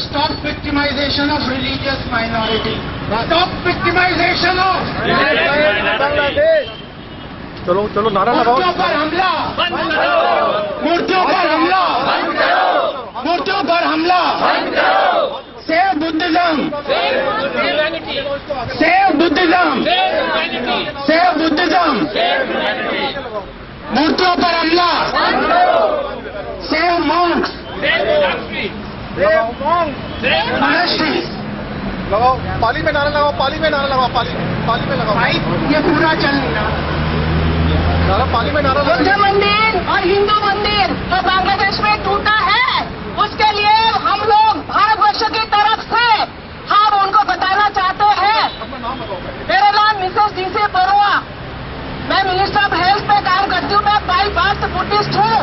Stop victimization of religious minority. Stop victimization of Bangladesh. चलो चलो नारा लगाओ। मूर्तियों पर हमला, मूर्तियों पर हमला, मूर्तियों पर हमला। Save Buddhism, save Buddhism, save Buddhism. मूर्तियों पर हमला, सेव मॉन्क्स, मॉनेस्ट्रीज। लगाओ पाली में नारा लगाओ, पाली में नारा लगाओ, पाली में लगाओ। भाई ये पूरा चल नहीं रहा। नारा पाली में नारा बुद्ध मंदिर और हिंदू मंदिर जो बांग्लादेश में टूटा है, उसके लिए हम लोग भारतवर्ष की तरफ से हम उनको बताना चाहते हैं। मेरा नाम मिसेस डीसी बरुआ, मैं मिनिस्टर ऑफ हेल्थ पे काम करती हूँ। मैं बाई बर्थ बुद्धिस्ट हूँ।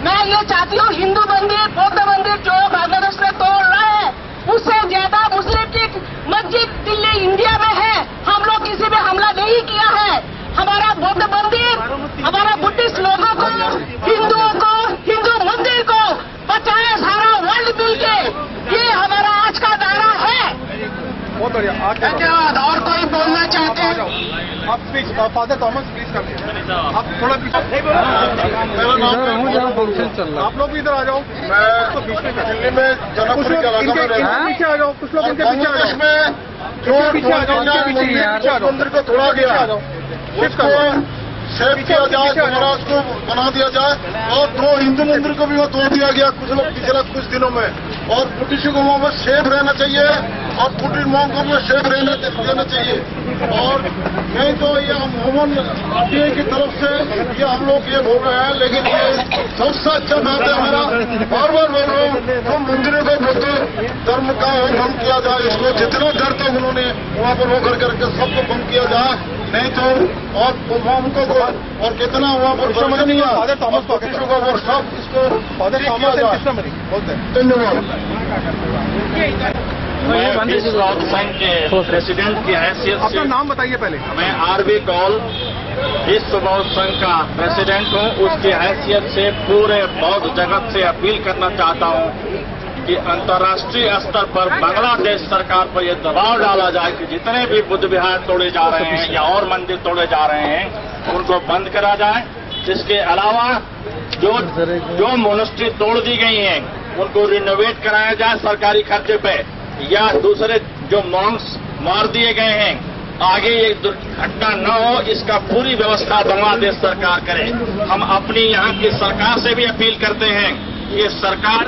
मैं ये चाहती हूँ हिंदू मंदिर बौद्ध मंदिर जो बांग्लादेश में तोड़ रहे हैं, उससे ज्यादा मुस्लिम की मस्जिद दिल्ली इंडिया में है। हम लोग किसी पे हमला नहीं किया है। हमारा बौद्ध मंदिर, हमारा बुद्धिस्ट लोगों को, हिंदुओं को, हिंदू मंदिर को बचाए सारा वर्ल्ड मिलके। ये हमारा आज का नारा है। बहुत बढ़िया। धन्यवाद। और कोई बोलना चाहते हैं? आप प्लीज फादर थॉमस प्लीज कर आप थोड़ा पीछे। फंक्शन चल रहा है, आप लोग भी इधर आ जाओ। मैं तो बीच में दिल्ली में जनकपुरी के इलाके में पीछे आ जाओ। कुछ लोग इनके पीछे आ जाओ। जो पीछे आ जाओ, मंदिर को तोड़ा गया, उसको सेव किया जाए, दोबारा उसको बना दिया जाए। और 2 हिंदू मंदिर को भी वो तोड़ दिया गया कुछ लोग पिछले कुछ दिनों में। और बुद्धिस्ट को वहाँ पर सेफ रहना चाहिए और बुद्धिस्ट मॉन्क को भी सेफ रहना देना चाहिए। और नहीं तो ये मोहम्मद आरटीआई की तरफ से ये हम लोग ये बोल रहे हैं, लेकिन ये सबसे अच्छा बात है हमारा बार बार बोल रहा हूँ, तो मंदिरों को बुद्ध धर्म का भंग किया जाए। इसको जितना डर तक उन्होंने वहाँ पर होकर करके सबको बंद किया जाए, नहीं तो और पुलवामा को और कितना वहाँ पर नहीं है फादर थॉमस को और सब इसको फादर थॉमस धन्यवाद। मैं इस राउत संघ के प्रेसिडेंट की हैसियत से, अपना नाम बताइए पहले। मैं आरबी कौल विश्व बौद्ध संघ का प्रेसिडेंट हूँ। उसकी हैसियत से पूरे बौद्ध जगत से अपील करना चाहता हूँ कि अंतर्राष्ट्रीय स्तर पर बांग्लादेश सरकार पर यह दबाव डाला जाए कि जितने भी बुद्ध विहार तोड़े जा रहे हैं या और मंदिर तोड़े जा रहे हैं उनको बंद करा जाए। इसके अलावा जो मोनेस्ट्री तोड़ दी गई हैं उनको रिनोवेट कराया जाए सरकारी खर्चे पे, या दूसरे जो मॉन्क्स मार दिए गए हैं आगे ये दुर्घटना न हो, इसका पूरी व्यवस्था बांग्लादेश सरकार करे। हम अपनी यहाँ की सरकार से भी अपील करते हैं कि ये सरकार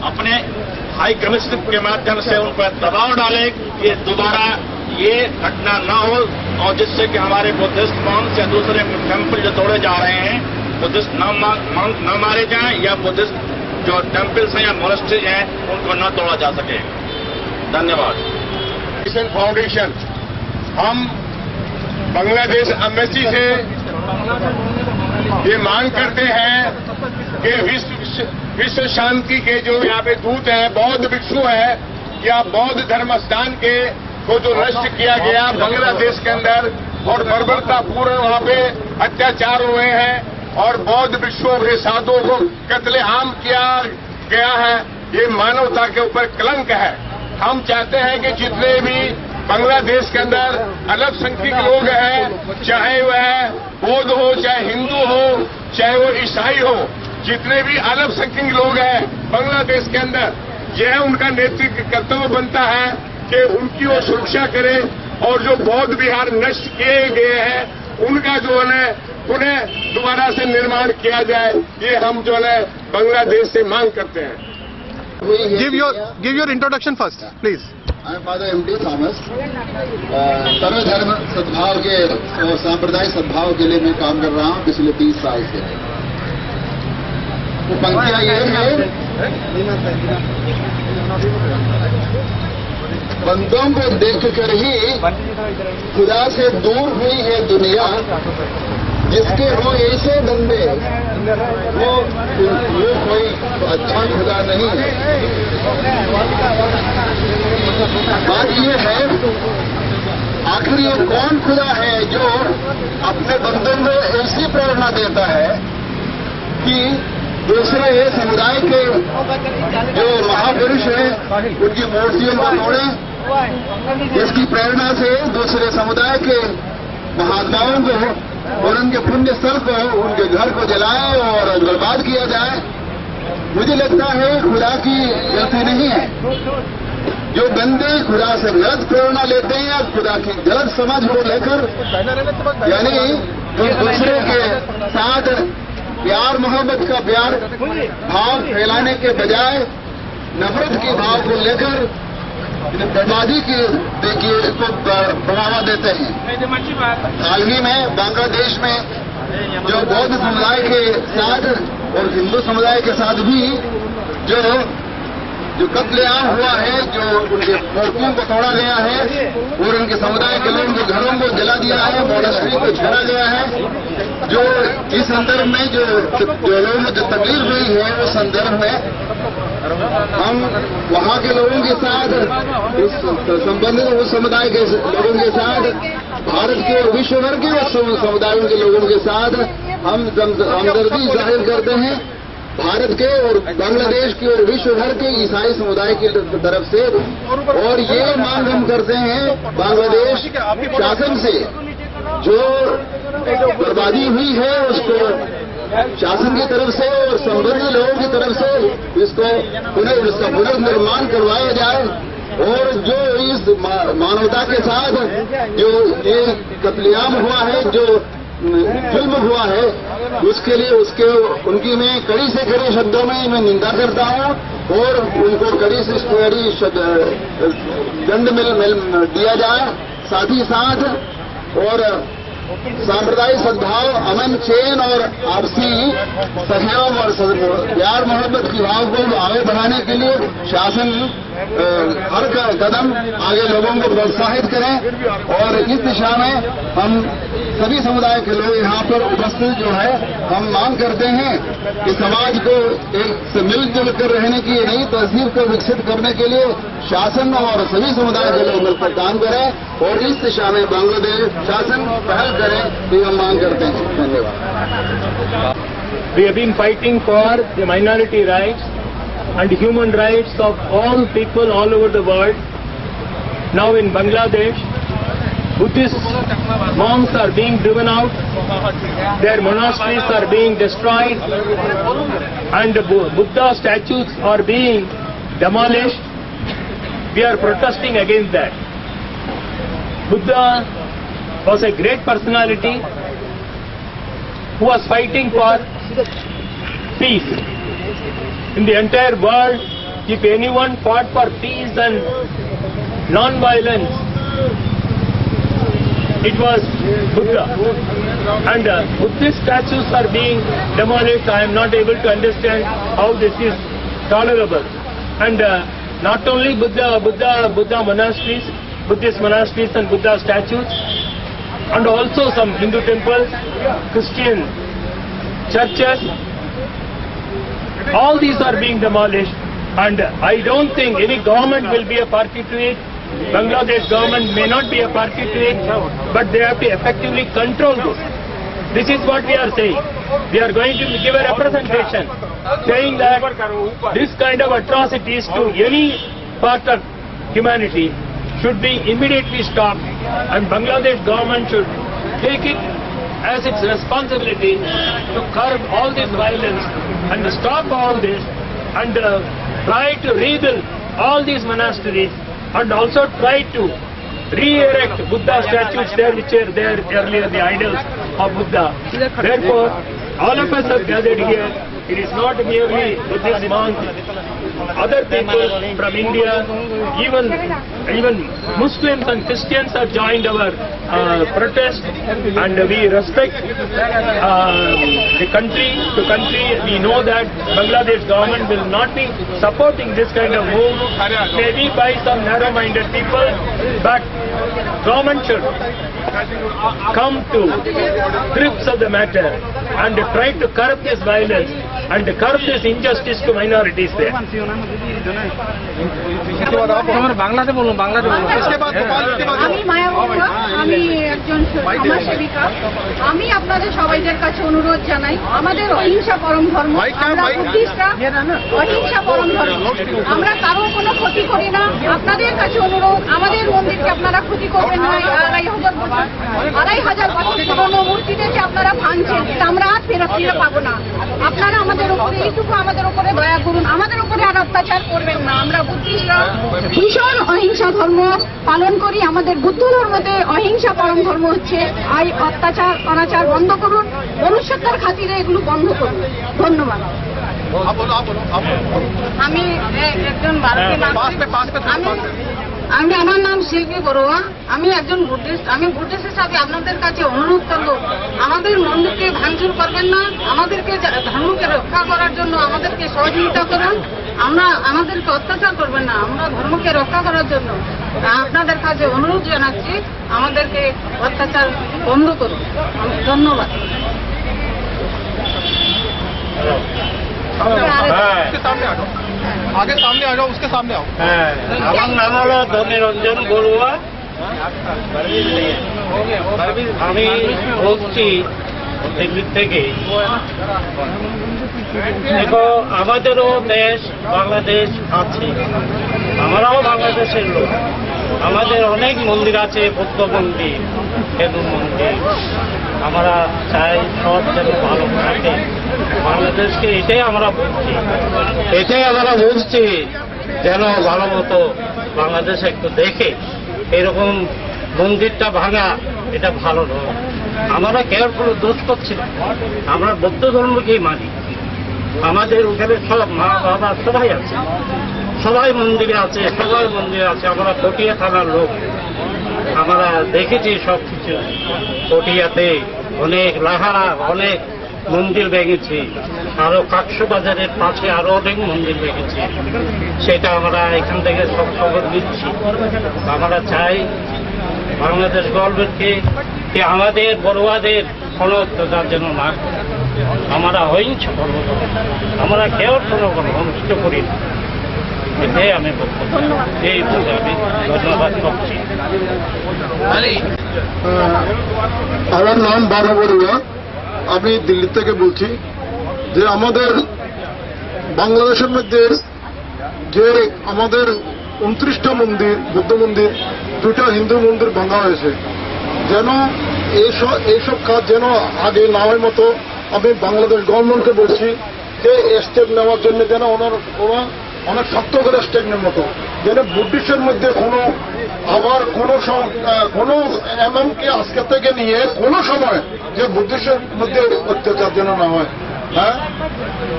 अपने हाई कमिश्नर के माध्यम से उन पर दबाव डाले कि दोबारा ये घटना न हो, और जिससे कि हमारे बुद्धिस्ट मॉन्क्स या दूसरे टेम्पल जो तोड़े जा रहे हैं बुद्धिस्ट न मारे जाएं, या बुद्धिस्ट जो टेम्पल्स हैं या मोनेस्ट्रीज हैं उनको न तोड़ा जा सके। धन्यवाद। फाउंडेशन हम बांग्लादेश एम्बेसी से ये मांग करते हैं कि विश्व शांति के जो यहाँ पे दूत हैं, बौद्ध भिक्षु हैं या बौद्ध धर्म स्थान के को जो नष्ट किया गया बांग्लादेश के अंदर और बर्बरतापूर्ण वहाँ पे अत्याचार हुए हैं और बौद्ध भिक्षुओं के साधुओं को कत्लेआम किया गया है, ये मानवता के ऊपर कलंक है। हम चाहते हैं कि जितने भी बांग्लादेश के अंदर अल्पसंख्यक लोग हैं, चाहे वह बौद्ध हो, चाहे हिंदू हो, चाहे वो ईसाई हो, जितने भी अल्पसंख्यक लोग हैं बांग्लादेश के अंदर, यह उनका नैतिक कर्तव्य बनता है कि उनकी वो सुरक्षा करे और जो बौद्ध विहार नष्ट किए गए हैं उनका जो है उन्हें दोबारा से निर्माण किया जाए। ये हम जो है बांग्लादेश से मांग करते हैं। Give your introduction first, please. I am Father M.D. Thomas. सर्वधर्म सद्भाव के और सांप्रदायिक सद्भाव के लिए मैं काम कर रहा हूँ पिछले 30 साल से। तो पंक्तियाँ ये है, बंदों को देखकर ही खुदा से दूर हुई है दुनिया, जिसके हो ऐसे बंदे वो कोई अच्छा खुदा नहीं है। बात ये है आखिर ये कौन खुदा है जो अपने बंदों में ऐसी प्रेरणा देता है कि दूसरे समुदाय के जो महापुरुष हैं उनकी मूर्तियों को तोड़े, जिसकी प्रेरणा से दूसरे समुदाय के महात्माओं को और उनके पुण्य स्थल को, उनके घर को जलाए और बर्बाद किया जाए। मुझे लगता है खुदा की गलती नहीं है। जो बंदे खुदा से गलत प्रेरणा लेते हैं, खुदा की गलत समझ को लेकर, यानी दूसरे के साथ प्यार मोहब्बत का प्यार भाव फैलाने के बजाय नफरत के भाव को लेकर बर्बादी की को बढ़ावा देते हैं। हाल ही में बांग्लादेश में जो बौद्ध समुदाय के साथ और हिंदू समुदाय के साथ भी जो कत्लेआम हुआ है, जो उनके मूर्तियों को तोड़ा गया है और उनके समुदाय के लोगों के घरों को जला दिया है, मोनास्ट्री को छोड़ा गया है, जो इस संदर्भ में जो लोगों को जो तकलीफ हुई है, उस संदर्भ में हम वहां के लोगों के साथ, उस संबंधित उस समुदाय के लोगों के साथ, भारत के और विश्व भर के समुदायों के लोगों के साथ हम हमदर्दी जाहिर करते हैं। भारत के और बांग्लादेश के और विश्व भर के ईसाई समुदाय की तरफ से, और ये मांग हम करते हैं बांग्लादेश शासन से, जो बर्बादी हुई है उसको शासन की तरफ से और संबंधित लोगों की तरफ से इसका पुनर्निर्माण करवाया जाए, और जो इस मानवता के साथ जो ये कत्लेआम हुआ है, जो जुल्म हुआ है, उसके लिए उनकी मैं कड़ी से कड़ी शब्दों में मैं निंदा करता हूं और उनको कड़ी से कड़ी दंड दिया जाए। साथ ही साथ और सांप्रदायिक सद्भाव, अमन चैन और आपसी सहयोग और प्यार मोहब्बत की भाव को आगे बढ़ाने के लिए शासन हर कदम आगे लोगों को प्रोत्साहित करें, और इस दिशा में हम सभी समुदाय के लोग यहाँ पर उपस्थित जो है, हम मांग करते हैं कि समाज को एक मिलजुल कर रहने की नई तहजीब को विकसित करने के लिए शासन और सभी समुदाय के लोग मिलकर काम करें, और इस दिशा में बांग्लादेश शासन पहल करें, ये हम मांग करते हैं। धन्यवाद। We have been fighting for the minority rights and human rights of all people all over the world. Now in Bangladesh, Buddhist monks are being driven out, their monasteries are being destroyed, and Buddha statues are being demolished. We are protesting against that. Buddha was a great personality who was fighting for peace. In the entire world, if anyone fought for peace and non-violence, it was Buddha. And Buddhist statues are being demolished. I am not able to understand how this is tolerable. And not only Buddha monasteries, Buddhist monasteries and Buddha statues, and also some Hindu temples, Christian churches, all these are being demolished, and I don't think any government will be a party to it. Bangladesh government may not be a party to it, but they have to effectively control this. This is what we are saying. We are going to give a representation saying that this kind of atrocities to any part of humanity should be immediately stopped, and Bangladesh government should take it as its responsibility to curb all this violence and stop all this, and try to rebuild all these monasteries, and also try to re-erect Buddha statues there which were there earlier, the idols of Buddha. Therefore, all of us have gathered here. It is not merely Buddhist monks, other people from India, even Muslims and Christians have joined our protest, and we respect the country to country. We know that Bangladesh government will not be supporting this kind of move, maybe by some narrow-minded people, but government should come to grips of the matter and try to curb this violence and curb this injustice to minorities there. বাংলাতে বলুন, বাংলাতে বলুন। আমি মায়া বলুন, আমি একজন সমাজসেবিকা। আমি আপনাদের সবাইদের কাছে অনুরোধ জানাই, আমাদের অহিংসা পরম ধর্ম, আমরা বুদ্ধিস্টরা অহিংসা পরম ধর্ম, আমরা কারো কোনো ক্ষতি করি না। আপনাদের কাছে অনুরোধ, আমাদের মন্দিরকে আপনারা ক্ষতি করবেন না। 2,500 বছর পুরনো মূর্তিদেরকে আপনারা ভাঙছেন, আমরা আর ফিরে পাবো না। আপনারা আমাদের উপরে এইটুকু আমাদের উপরে দয়া করুন, আমাদের উপরে আর অত্যাচার করবেন না। আমরা বুদ্ধিস্টরা ভীষণ অহিংসা ধর্ম পালন করি, আমাদের বুদ্ধ ধর্মতে অহিংসা পরম ধর্ম হচ্ছে। অত্যাচার অনাচার বন্ধ করুন, মনুষ্যত্বের খাতিরে এগুলো বন্ধ করুন। ধন্যবাদ। আমি একজন ভারতীয় আমার নাম শিল্পী বড়ুয়া, আমি একজন বুদ্ধিস্ট। আমি বুদ্ধিস্ট হিসাবে আপনাদের কাছে অনুরোধ করবো, আমাদের মন্দিরকে ভাঙচুর করবেন না, আমাদেরকে ধর্মকে রক্ষা করার জন্য আমাদেরকে সহযোগিতা করুন। আমাদেরকে অত্যাচার করবেন না, আমরা ধর্মকে রক্ষা করার জন্য আপনাদের কাছে অনুরোধ জানাচ্ছি, আমাদেরকে অত্যাচার বন্ধ করুন। ধন্যবাদ। आगे सामने आ जाओ, उसके सामने आओ। আমার নাম হলো ধনীরঞ্জন বড়ুয়া। আমি বলছি দিল্লি থেকে। দেখো, আমাদেরও দেশ বাংলাদেশ আছে, আমরাও বাংলাদেশের লোক। আমাদের অনেক মন্দির আছে, বৌদ্ধ মন্দির, হিন্দু মন্দির। আমরা চাই সব যেন ভালো থাকে বাংলাদেশকে, এটাই আমরা বলছি, যেন ভালো মতো বাংলাদেশ একটু দেখে। এরকম মন্দিরটা ভাঙা এটা ভালো নয়। আমরা কেউ কোনো দোষ করছি না, আমরা বৌদ্ধ ধর্মকেই মানি। আমাদের ওখানে সব মা বাবা সবাই আছে, সবাই মন্দিরে আছে, আমরা পটিয়া থানার লোক, আমরা দেখেছি সব কিছু। পটিয়াতে অনেক লাহারা অনেক মন্দির ভেঙেছি, আরো কাকসো বাজারের পাশে আরো অনেক মন্দির ভেঙেছি। সেটা আমরা এখান থেকে সব খবর দিচ্ছি। আমরা চাই বাংলাদেশ গভর্নমেন্টকে যে আমাদের বড়ুয়াদের কোনো অত্যাচার যেন না করে। আমরা অহিংস করব, আমরা কেউ কোনো অনুষ্ঠিত করি না। এটাই আমি বলবো, এই বলে আমি ধন্যবাদ করছি। আমার নাম বারো বড়ুয়া, আমি দিল্লি থেকে বলছি। যে আমাদের বাংলাদেশের মধ্যে যে আমাদের 29টা মন্দির, বুদ্ধ মন্দির, 2টা হিন্দু মন্দির ভাঙা হয়েছে, যেন এইসব কাজ যেন আগে না হয় মতো আমি বাংলাদেশ গভর্নমেন্টকে বলছি যে স্টেপ নেওয়ার জন্য, যেন ওনারা অনেক শক্ত করে স্টেপ নেওয়ার মতো, যেন বুদ্ধিস্টের মধ্যে আবার কোনো এমনকি আজকে থেকে নিয়ে কোনো সময় যে বুদ্ধিস্টের মধ্যে অত্যাচার যেন না হয়। হ্যাঁ,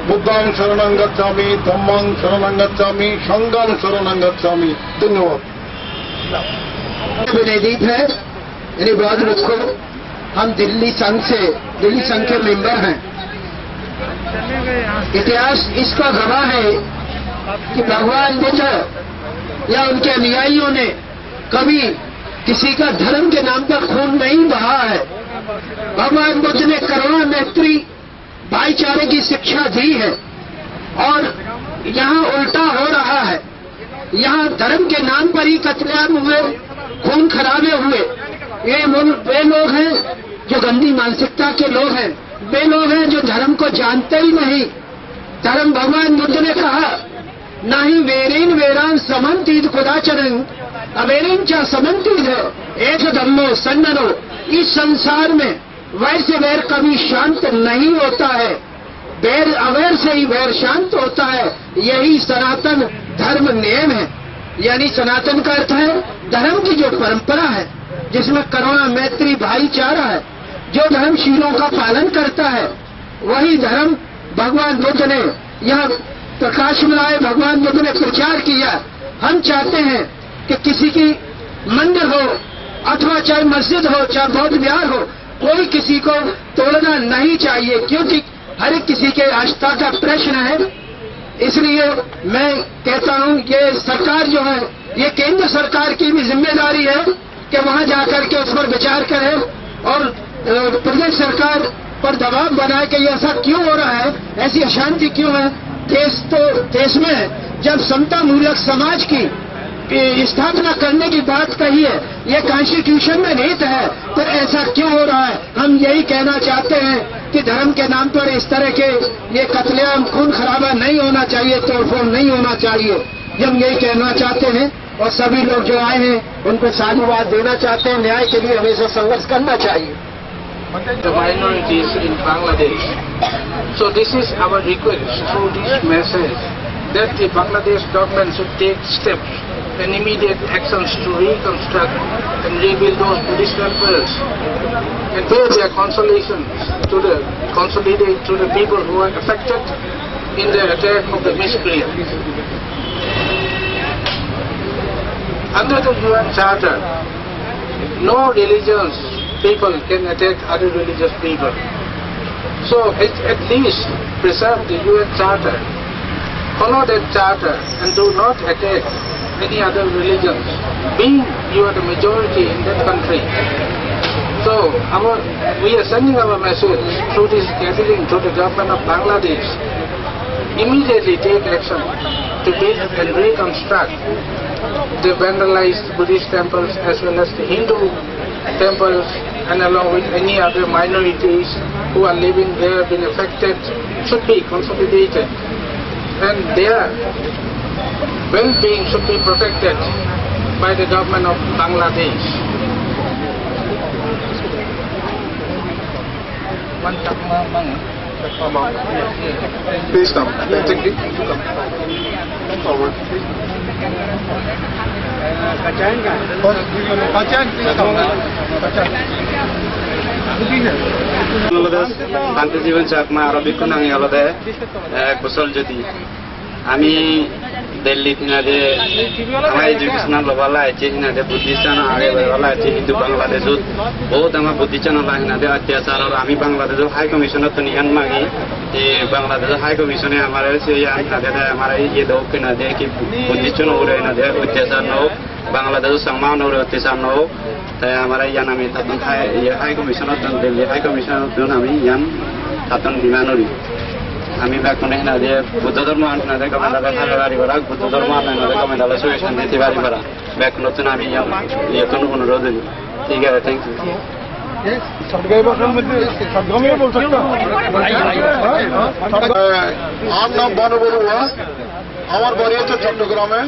বুদ্ধাং শরণাং গচ্ছামি, ধম্মাং শরণাং গচ্ছামি, সংঘাং শরণাং গচ্ছামি। ধন্যবাদ। विनेदित है, यानी ब्राज रखो, हम दिल्ली संघ के मेंबर हैं। इतिहास इसका गवाह है कि भगवान बुद्ध या उनके अनुयायियों ने कभी किसी का धर्म के नाम पर खून नहीं बहा है। भगवान बुद्ध ने करुणा, मैत्री, भाईचारे की शिक्षा दी है, और यहाँ उल्टा हो रहा है। यहाँ धर्म के नाम पर ही कत्लेआम हुए, खून खराबे हुए। वे लोग हैं जो गंदी मानसिकता के लोग हैं, वे लोग हैं जो धर्म को जानते ही नहीं। धर्म, भगवान बुद्ध ने कहा, ना ही वेरेन वेरान समन्तीद खुदाचरण अवेरेन चा समन्तीद एक धर्मो सन्ननो। इस संसार में वैर से वैर कभी शांत नहीं होता है, वैर अवैर से ही वैर शांत होता है। यही सनातन धर्म नियम है। यानी सनातन का अर्थ है धर्म की जो परंपरा है, जिसमें करुणा, मैत्री, भाईचारा है, जो धर्मशीलों का पालन करता है, वही धर्म भगवान बुद्ध ने यह प्रकाश में आए, भगवान बुद्ध ने प्रचार किया। हम चाहते हैं कि किसी की मंदिर हो अथवा चाहे मस्जिद हो, चाहे बौद्ध विहार हो, कोई किसी को तोड़ना नहीं चाहिए, क्योंकि हर एक किसी के आस्था का प्रश्न है। इसलिए मैं कहता हूं, ये सरकार जो है, ये केंद्र सरकार की भी जिम्मेदारी है कि वहां जाकर के उस पर विचार करें, और प्रदेश सरकार पर दबाव बनाए कि ये ऐसा क्यों हो रहा है, ऐसी अशांति क्यों है। देश में जब समता मूलक समाज की स्थापना करने की बात कही है, ये कॉन्स्टिट्यूशन में निहित है, तो ऐसा क्यों हो रहा है? हम यही कहना चाहते हैं कि धर्म के नाम पर इस तरह के ये कत्लेआम, खून खराबा नहीं होना चाहिए, तोड़फोड़ नहीं होना चाहिए, हम यही कहना चाहते हैं। और सभी लोग जो आए हैं उनको साधुवाद देना चाहते हैं। न्याय के लिए हमेशा संघर्ष करना चाहिए। The minorities in Bangladesh. So this is our request through this message that the Bangladesh government should take steps and immediate actions to reconstruct and rebuild those Buddhist temples and pay their consolations to the people who are affected in the attack of the miscreants. Under the UN Charter, no religious people can attack other religious people. So at least preserve the UN Charter, follow that charter and do not attack any other religions, being you are the majority in that country. So we are sending our message through this gathering to the government of Bangladesh. Immediately take action to build and reconstruct the vandalized Buddhist temples as well as the Hindu temples, and along with any other minorities who are living there been affected should be consolidated, and their well-being should be protected by the government of Bangladesh. Please come. Come forward. শান্তি জীবন Chakma Arabic নাঙি আলাদা এক বছর যদি আমি দিল্লি হিনাদে আমার educational লবালা আছে হিনাদে বুদ্ধিস্তান আগে লবালা আছে কিন্তু বাংলাদেশত বহুত আমার বুদ্ধিস্তান হিনাদে অত্যাচার আমি বাংলাদেশের হাই কমিশনত নিয়ান মাগি যে বাংলাদেশের হাই কমিশনে আমার হিনাদে আমার ইয়ে দোক হিনাদে কি বুদ্ধিস্তান ওরে হিনাদে অত্যাচার হোক বাংলাদেশের সম্মান ওরে অত্যাচার হোক তাই আমার ইয়ান আমি তাতন হাই কমিশনত দিল্লি হাই কমিশনত আমি ইয়ান তাতন বিমানরি আমি ব্যাকুনে হিনাদে বুদ্ধ ধর্ম আনতে কমেন্টালে থাকা বাড়ি ভরা বুদ্ধ ধর্ম আনতে কমেন্টালে সুয়েশন দিতে বাড়ি ভরা ব্যাক নতুন আমি নতুন অনুরোধ দিই। ঠিক আছে, থ্যাংক ইউ। আমার নাম বানু বড়ুয়া, আমার বাড়ি হচ্ছে চট্টগ্রামে,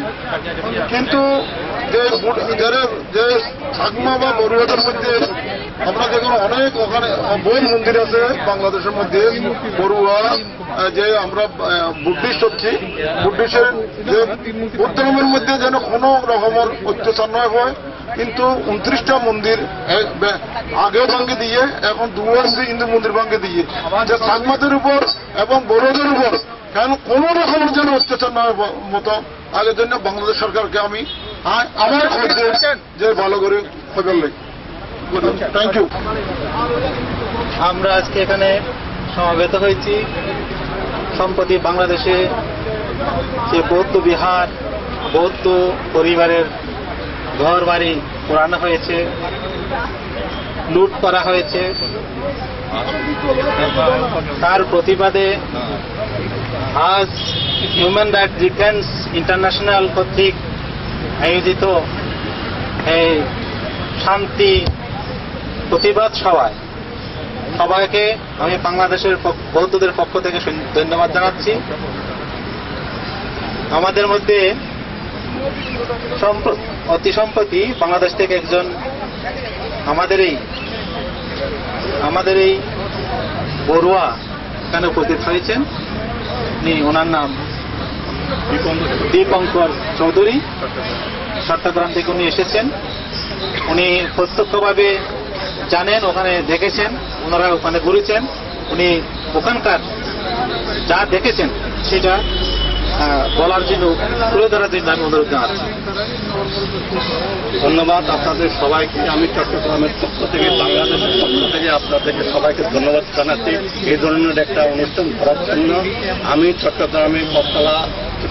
কিন্তু যে ছাগমা বা বড়ুয়াদের মধ্যে আমরা দেখুন অনেক ওখানে বহু মন্দির আছে বাংলাদেশের মধ্যে। বড়ুয়া যে আমরা বুদ্ধিস্ট হচ্ছি, বুদ্ধিস্টের যে বৌদ্ধ ধর্মের মধ্যে যেন কোনো রকমের অত্যাচার নয় হয়, কিন্তু 29টা মন্দির আগেও ভাঙ্গে দিয়ে এখন 2 হিন্দু মন্দির ভাঙ্গে দিয়ে যে ছাগমাদের উপর এবং বড়োদের উপর কারণ কোন রকমের যেন অত্যাচার নয় মতো আগের জন্য বাংলাদেশ সরকারকে আমি আমার যে ভালো করে খবর লাই। Thank you. আমরা আজকে এখানে সমবেত হয়েছি সম্প্রতি বাংলাদেশে যে বৌদ্ধ বিহার, বৌদ্ধ পরিবারের ঘর বাড়ি পোড়ানো হয়েছে, লুট করা হয়েছে, তার প্রতিবাদে আজ হিউম্যান রাইটস ডিফেন্স ইন্টারন্যাশনাল কর্তৃক আয়োজিত এই শান্তি প্রতিবাদ সভায় সবাইকে আমি বাংলাদেশের বৌদ্ধদের পক্ষ থেকে ধন্যবাদ জানাচ্ছি। আমাদের মধ্যে অতি সম্প্রতি বাংলাদেশ থেকে একজন আমাদের এই বড়ুয়া এখানে উপস্থিত হয়েছেন। ওনার নাম দীপঙ্কর চৌধুরী, চট্টগ্রাম থেকে উনি এসেছেন। উনি প্রত্যক্ষভাবে জানেন, ওখানে দেখেছেন, ওনারা ওখানে ঘুরেছেন, উনি ওখানকার যা দেখেছেন সেটা বলার জন্য, তুলে ধরার জন্য আমি অনুরোধ জানাচ্ছি। ধন্যবাদ আপনাদের সবাইকে। আমি চট্টগ্রামের পক্ষ থেকে, বাংলাদেশের পক্ষ থেকে আপনাদেরকে সবাইকে ধন্যবাদ জানাচ্ছি এই ধরনের একটা অনুষ্ঠান করার জন্য। আমি চট্টগ্রামের কতলা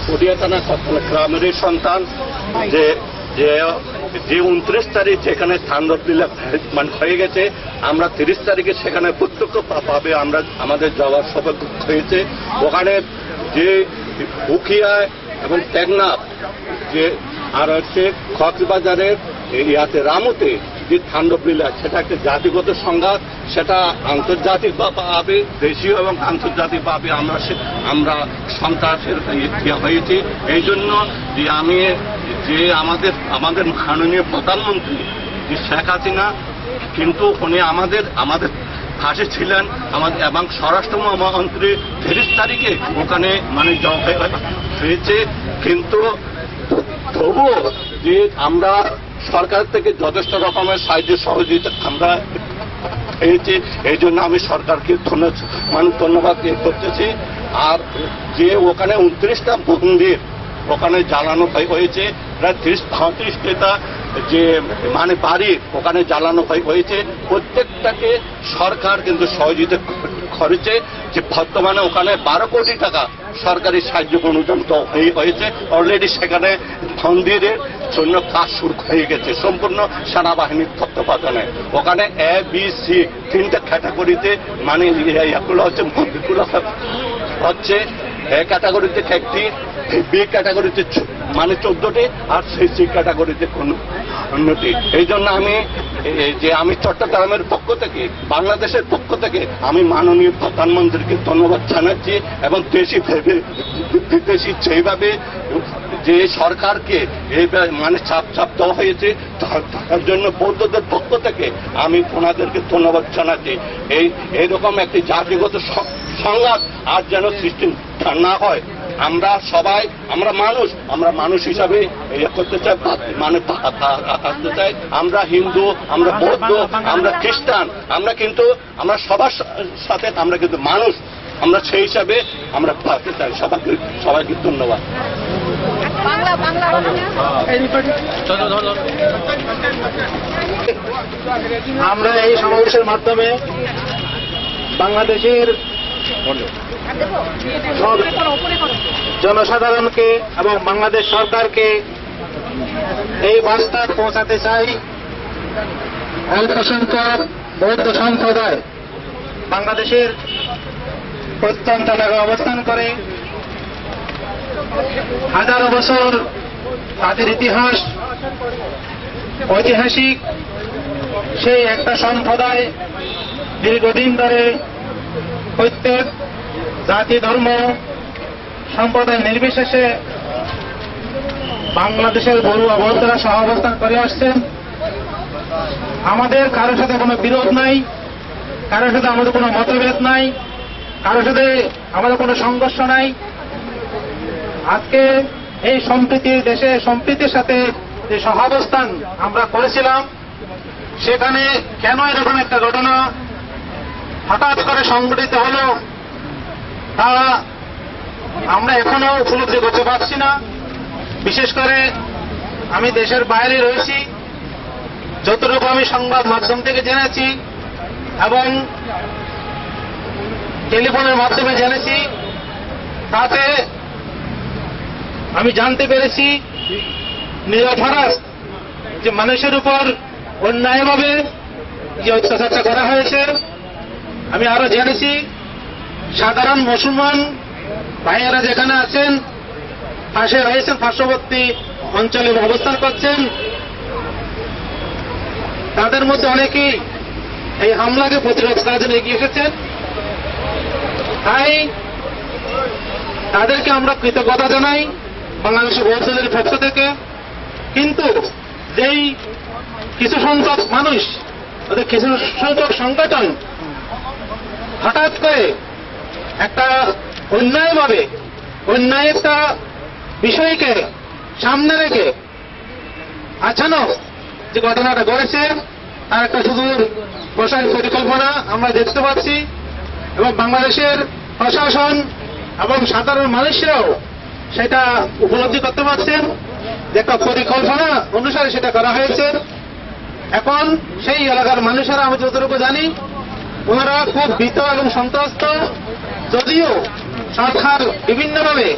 পটিয়া থানা কতলা গ্রামেরই সন্তান। যে 29 তারিখ যেখানে স্থানরীলা হয়ে গেছে, আমরা 30 তারিখে সেখানে প্রত্যক্ষভাবে আমরা আমাদের যাওয়ার সৌভাগ্য হয়েছে। ওখানে যে উখিয়া এবং টেকনাফ যে আর হচ্ছে কক্সবাজারের ইয়াতে রামুতে যে তাণ্ডব লীলা, সেটা একটা জাতিগত সংঘাত, সেটা আন্তর্জাতিকভাবে দেশীয় এবং আন্তর্জাতিকভাবে আমরা সন্ত্রাসের হয়েছি। এই জন্য যে আমি যে আমাদের মাননীয় প্রধানমন্ত্রী যে শেখ হাসিনা, কিন্তু উনি আমাদের পাশে ছিলেন, এবং স্বরাষ্ট্রমন্ত্রী 30 তারিখে ওখানে মানে হয়েছে, কিন্তু তবুও যে আমরা সরকার থেকে যথেষ্ট রকমের সাহায্য সহযোগিতা আমরা পেয়েছি। এই জন্য আমি সরকারকে ধন্যবাদ করতেছি। আর যে ওখানে 29টা মন্দির ওখানে জ্বালানো হয়েছে, প্রায় 30-35টা যে মানে বাড়ি ওখানে জ্বালানো হয়েছে, প্রত্যেকটাকে সরকার কিন্তু সহযোগিতা করেছে। যে বর্তমানে ওখানে 12 কোটি টাকা সরকারি সাহায্য অনুদান হয়েছে অলরেডি। সেখানে মন্দিরের জন্য কাজ শুরু হয়ে গেছে সম্পূর্ণ সেনাবাহিনীর তত্ত্বাবধানে। ওখানে A, B, C 3টা ক্যাটাগরিতে মানে এগুলো হচ্ছে মন্দিরগুলো হচ্ছে A ক্যাটাগরিতে 1টি, B ক্যাটাগরিতে মানে 14টি, আর C ক্যাটাগরিতে অন্যটি। এই জন্য আমি চট্টগ্রামের পক্ষ থেকে, বাংলাদেশের পক্ষ থেকে আমি মাননীয় প্রধানমন্ত্রীকে ধন্যবাদ জানাচ্ছি, এবং বিদেশি যেভাবে যে সরকারকে মানে চাপ দেওয়া হয়েছে তার জন্য বৌদ্ধদের পক্ষ থেকে আমি ওনাদেরকে ধন্যবাদ জানাচ্ছি। এইরকম একটি জাতিগত সংঘাত আর যেন সৃষ্টি না হয়। আমরা মানুষ হিসাবে করতে চাই, মানে থাকতে চাই। আমরা হিন্দু, আমরা বৌদ্ধ, আমরা খ্রিস্টান, আমরা সবার সাথে আমরা কিন্তু মানুষ, আমরা সেই হিসাবে আমরা থাকতে চাই। সবাইকে ধন্যবাদ। আমরা এই সমাবেশের মাধ্যমে বাংলাদেশের জনসাধারণকে এবং বাংলাদেশ সরকারকে এই বার্তা পৌঁছাতে চাই। অল্পসংখ্যক বৌদ্ধ সম্প্রদায় বাংলাদেশের প্রত্যন্ত এলাকায় অবস্থান করে, হাজারো বছর তাদের ইতিহাস ঐতিহাসিক সেই একটা সম্প্রদায় দীর্ঘদিন ধরে প্রত্যেক জাতি, ধর্ম, সম্প্রদায় নির্বিশেষে বাংলাদেশের বড়ুয়া বৌদ্ধরা সহ অবস্থান করে আসছেন। আমাদের কারোর সাথে কোনো বিরোধ নাই, কারোর সাথে আমাদের কোনো মতভেদ নাই, কারোর সাথে আমাদের কোনো সংঘর্ষ নাই। আজকে এই সম্প্রীতির দেশে সম্প্রীতির সাথে যে সহাবস্থান আমরা করেছিলাম, সেখানে কেন এরকম একটা ঘটনা হঠাৎ করে সংঘটিত হলো তা আমরা এখনো উপলব্ধি করতে পারছি না। বিশেষ করে আমি দেশের বাইরে রয়েছি, যতটুকু আমি সংবাদ মাধ্যম থেকে জেনেছি এবং টেলিফোনের মাধ্যমে জেনেছি, তাতে আমি জানতে পেরেছি নিরপরাধ যে মানুষের উপর অন্যায়ভাবে যে অত্যাচারটা করা হয়েছে। আমি আরো জেনেছি সাধারণ মুসলমান ভাইয়েরা যেখানে আছেন, পাশে রয়েছেন, পার্শ্ববর্তী অঞ্চলে অবস্থান করছেন, তাদের মধ্যে অনেকেই এই হামলাকে প্রতিরোধ করার জন্য এগিয়ে এসেছেন। তাই তাদেরকে আমরা কৃতজ্ঞতা জানাই বাংলাদেশের বৌদ্ধদের পক্ষ থেকে। কিন্তু যেই কিছু সংখ্যক মানুষ, কিছু সংখ্যক সংগঠন হঠাৎ করে একটা অন্যায় একটা বিষয়কে সামনে রেখে আচানক যে ঘটনাটা ঘটেছে তার একটা সুদূর প্রসারী পরিকল্পনা আমরা দেখতে পাচ্ছি, এবং বাংলাদেশের প্রশাসন এবং সাধারণ মানুষরাও সেটা উপলব্ধি করতে পারছেন যে একটা পরিকল্পনা অনুসারে সেটা করা হয়েছে। এখন সেই এলাকার মানুষেরা আমি যতটুকু জানি ওনারা খুব ভীত এবং সন্ত্রস্ত। যদিও সরকার বিভিন্নভাবে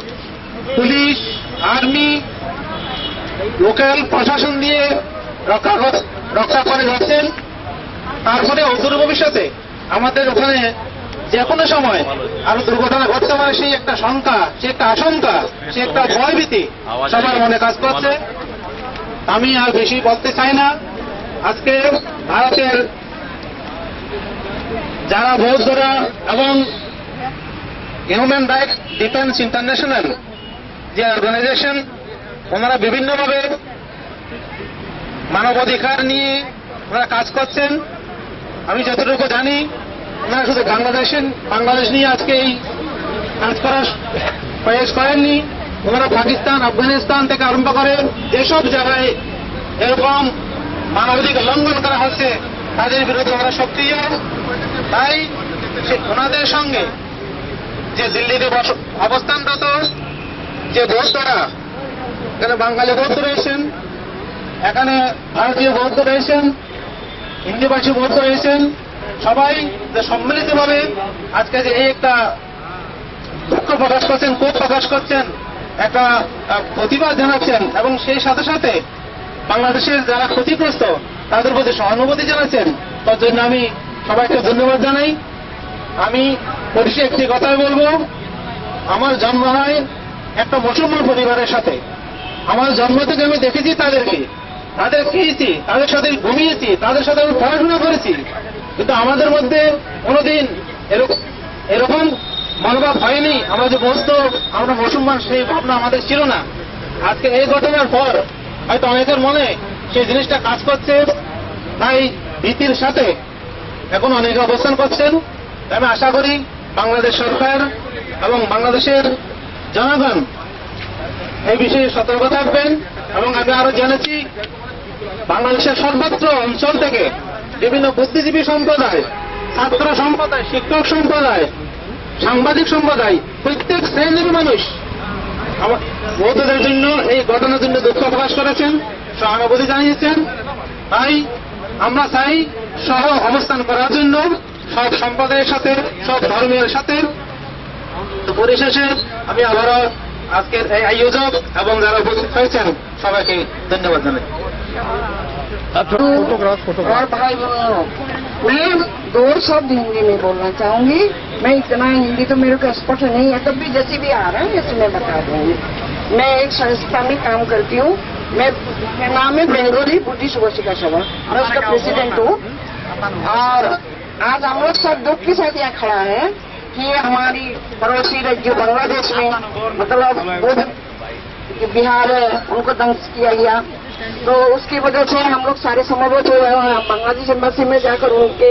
পুলিশ, আর্মি, লোকাল প্রশাসন দিয়ে রক্ষা করে যাচ্ছেন, তারপরে অদূর ভবিষ্যতে আমাদের ওখানে যে কোনো সময় আরো দুর্ঘটনা ঘটতে পারে সেই একটা শঙ্কা, সে একটা আশঙ্কা, সে একটা ভয়ভীতি সবার মনে কাজ করছে। আমি আর বেশি বলতে চাই না। আজকে ভারতের যারা বৌদ্ধরা এবং হিউম্যান রাইটস ডিফেন্স ইন্টারন্যাশনাল যে অর্গানাইজেশন, ওনারা বিভিন্নভাবে মানবাধিকার নিয়ে ওনারা কাজ করছেন। আমি যতটুকু জানি ওনারা শুধু বাংলাদেশ নিয়ে আজকে এই কাজ করার প্রয়াস করেননি, ওনারা পাকিস্তান, আফগানিস্তান থেকে আরম্ভ করে যেসব জায়গায় এরকম মানবাধিকার লঙ্ঘন করা হচ্ছে তাদের বিরুদ্ধে ওনারা সক্রিয়। তাই ওনাদের সঙ্গে যে দিল্লিতে অবস্থানরত যে বৌদ্ধরা, এখানে বাঙালি বৌদ্ধ রয়েছেন, এখানে ভারতীয় বৌদ্ধ রয়েছেন, হিন্দিভাষী বৌদ্ধ রয়েছেন, সবাই সম্মিলিতভাবে আজকে যে এই একটা দুঃখ প্রকাশ করছেন, ক্ষোভ প্রকাশ করছেন, একটা প্রতিবাদ জানাচ্ছেন এবং সেই সাথে সাথে বাংলাদেশের যারা ক্ষতিগ্রস্ত তাদের প্রতি সহানুভূতি জানাচ্ছেন, তার জন্য আমি সবাইকে ধন্যবাদ জানাই। আমি পরিশেষে একটি কথাই বলবো, আমার জন্ম হয় একটা মুসলমান পরিবারের সাথে। আমার জন্ম থেকে আমি দেখেছি তাদের খেয়েছি, তাদের সাথে ঘুমিয়েছি, তাদের সাথে আমি পড়াশোনা করেছি, কিন্তু আমাদের মধ্যে কোনোদিন এরকম মনোভাব হয়নি আমরা যে বৌদ্ধ, আমরা মুসলমান, সেই ভাবনা আমাদের ছিল না। আজকে এই ঘটনার পর হয়তো অনেকের মনে সেই জিনিসটা কাজ করছে, তাই ভীতির সাথে এখন অনেকে অবস্থান করছেন। আমি আশা করি বাংলাদেশ সরকার এবং বাংলাদেশের জনগণ এই বিষয়ে সতর্ক থাকবেন। এবং আমি আরো জেনেছি বাংলাদেশের সর্বত্র অঞ্চল থেকে বিভিন্ন বুদ্ধিজীবী সম্প্রদায়, ছাত্র সম্প্রদায়, শিক্ষক সম্প্রদায়, সাংবাদিক সম্প্রদায়, প্রত্যেক শ্রেণীর মানুষ বৌদ্ধদের জন্য এই ঘটনার জন্য দুঃখ প্রকাশ করেছেন, সহানুভূতি জানিয়েছেন। তাই আমরা চাই সহ অবস্থান করার জন্য সব সম্প্রদায়ের সাথে, সব ধর্মের সাথে। তো পরিশেষে আমি আবারও আজকের এই আয়োজক এবং যারা উপস্থিত হয়েছেন সবাইকে ধন্যবাদ জানাই। और भाई बहनों, मैं 2 शब्द हिंदी में बोलना चाहूंगी। मैं इतना हिंदी तो मेरे को स्पष्ट नहीं है, तब भी जैसे भी आ रहा है जैसे मैं बता दूंगी। मैं एक संस्था में काम करती हूँ, मेरा नाम है बेंगोली बुद्धिस्ट शिक्षा सभा, मैं उसका प्रेसिडेंट हूँ। और आज हम लोग सब दुख के साथ यहाँ खड़ा है कि हमारी पड़ोसी राज्य बांग्लादेश में मतलब बिहार है, उनको दंग किया गया, तो उसकी वजह से हम लोग सारे समूहबद्ध हुए हैं। बांग्लादेश एम्बेसी में जाकर उनके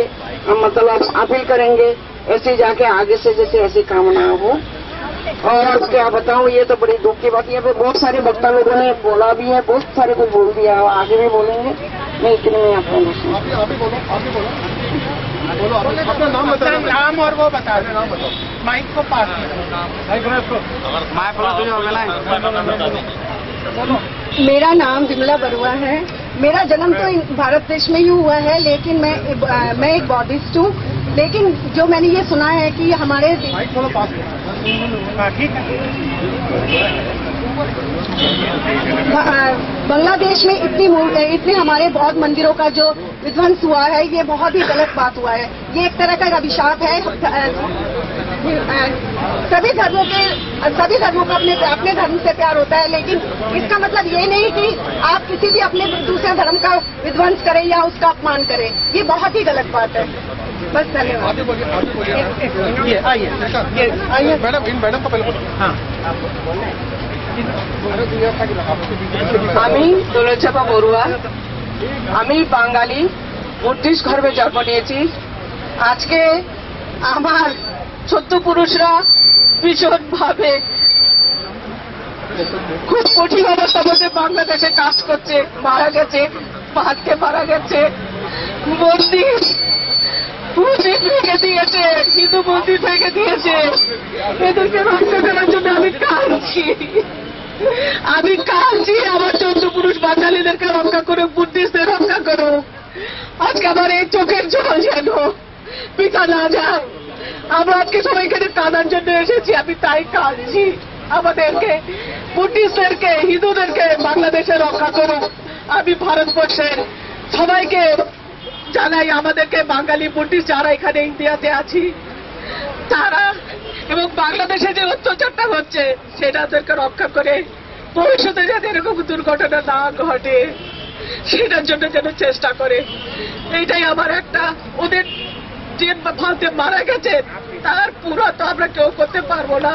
मतलब अपील करेंगे, ऐसे जाके आगे से जैसे ऐसे काम ना हो। और क्या बताऊं, ये तो बड़ी दुख की बात है। बहुत सारे वक्ता लोगों ने बोला भी है, बहुत सारे को बोल दिया, आगे भी बोलेंगे। मैं इतने में आपको अपना नाम बताओ, नाम और वो बता दें, नाम बताओ, माइक को पास मेरा नाम विमला बरुआ है। मेरा जन्म तो भारत देश में ही हुआ है, लेकिन मैं एक बौद्धिस्ट हूँ। लेकिन जो मैंने ये सुना है कि हमारे बांग्लादेश में इतने हमारे बौद्ध मंदिरों का जो विध्वंस हुआ है, ये बहुत ही गलत बात हुआ है। ये एक तरह का अभिशाप है। सभी धर्मों को अपने धर्म से प्यार होता है, लेकिन इसका मतलब ये नहीं कि आप किसी भी अपने दूसरे धर्म का विध्वंस करें या उसका अपमान करें। ये बहुत ही गलत बात है। बस धन्यवाद। आइए मैडम को पहले हाँ। আমি দোলচাপা বড়ুয়া, আমি বাঙালি বুদ্ধিস্ট ধর্মে জন্ম নিয়েছি। আজকে আমার 14 পুরুষরা ভীষণভাবে খুব কঠিন অবস্থার মধ্যে বাংলাদেশে কাজ করছে, মারা গেছে, ভাতকে মারা গেছে, মন্দির ভেঙে দিয়েছে, হিন্দু মন্দির ভেঙে দিয়েছে। এদেরকে রক্ষা করার জন্য আমি কাঁদছি। আমার 14 পুরুষ বাঙালিদেরকে রক্ষা করুক, বুদ্ধিস্টদের রক্ষা করুক। আজকে আমার এই চোখের জল যেন পিতা না যায়। আমরা আজকে সবাই এখানে কাঁদার জন্য এসেছি, আমি তাই কাঁদছি। আমাদেরকে বুদ্ধিস্টদেরকে, হিন্দুদেরকে বাংলাদেশে রক্ষা করুক। আমি ভারতবর্ষের সবাইকে জানাই, আমাদেরকে বাঙালি বুদ্ধিস্ট যারা এখানে ইন্ডিয়াতে আছি তারা এবং বাংলাদেশে যে অত্যাচারটা হচ্ছে সেটাদেরকে রক্ষা করে ভবিষ্যতে যাতে এরকম দুর্ঘটনা না ঘটে সেটার জন্য যেন চেষ্টা করে। এইটাই আমার একটা, ওদের যে ফাঁদে মারা গেছে তার পুরো তো আমরা কেউ করতে পারবো না,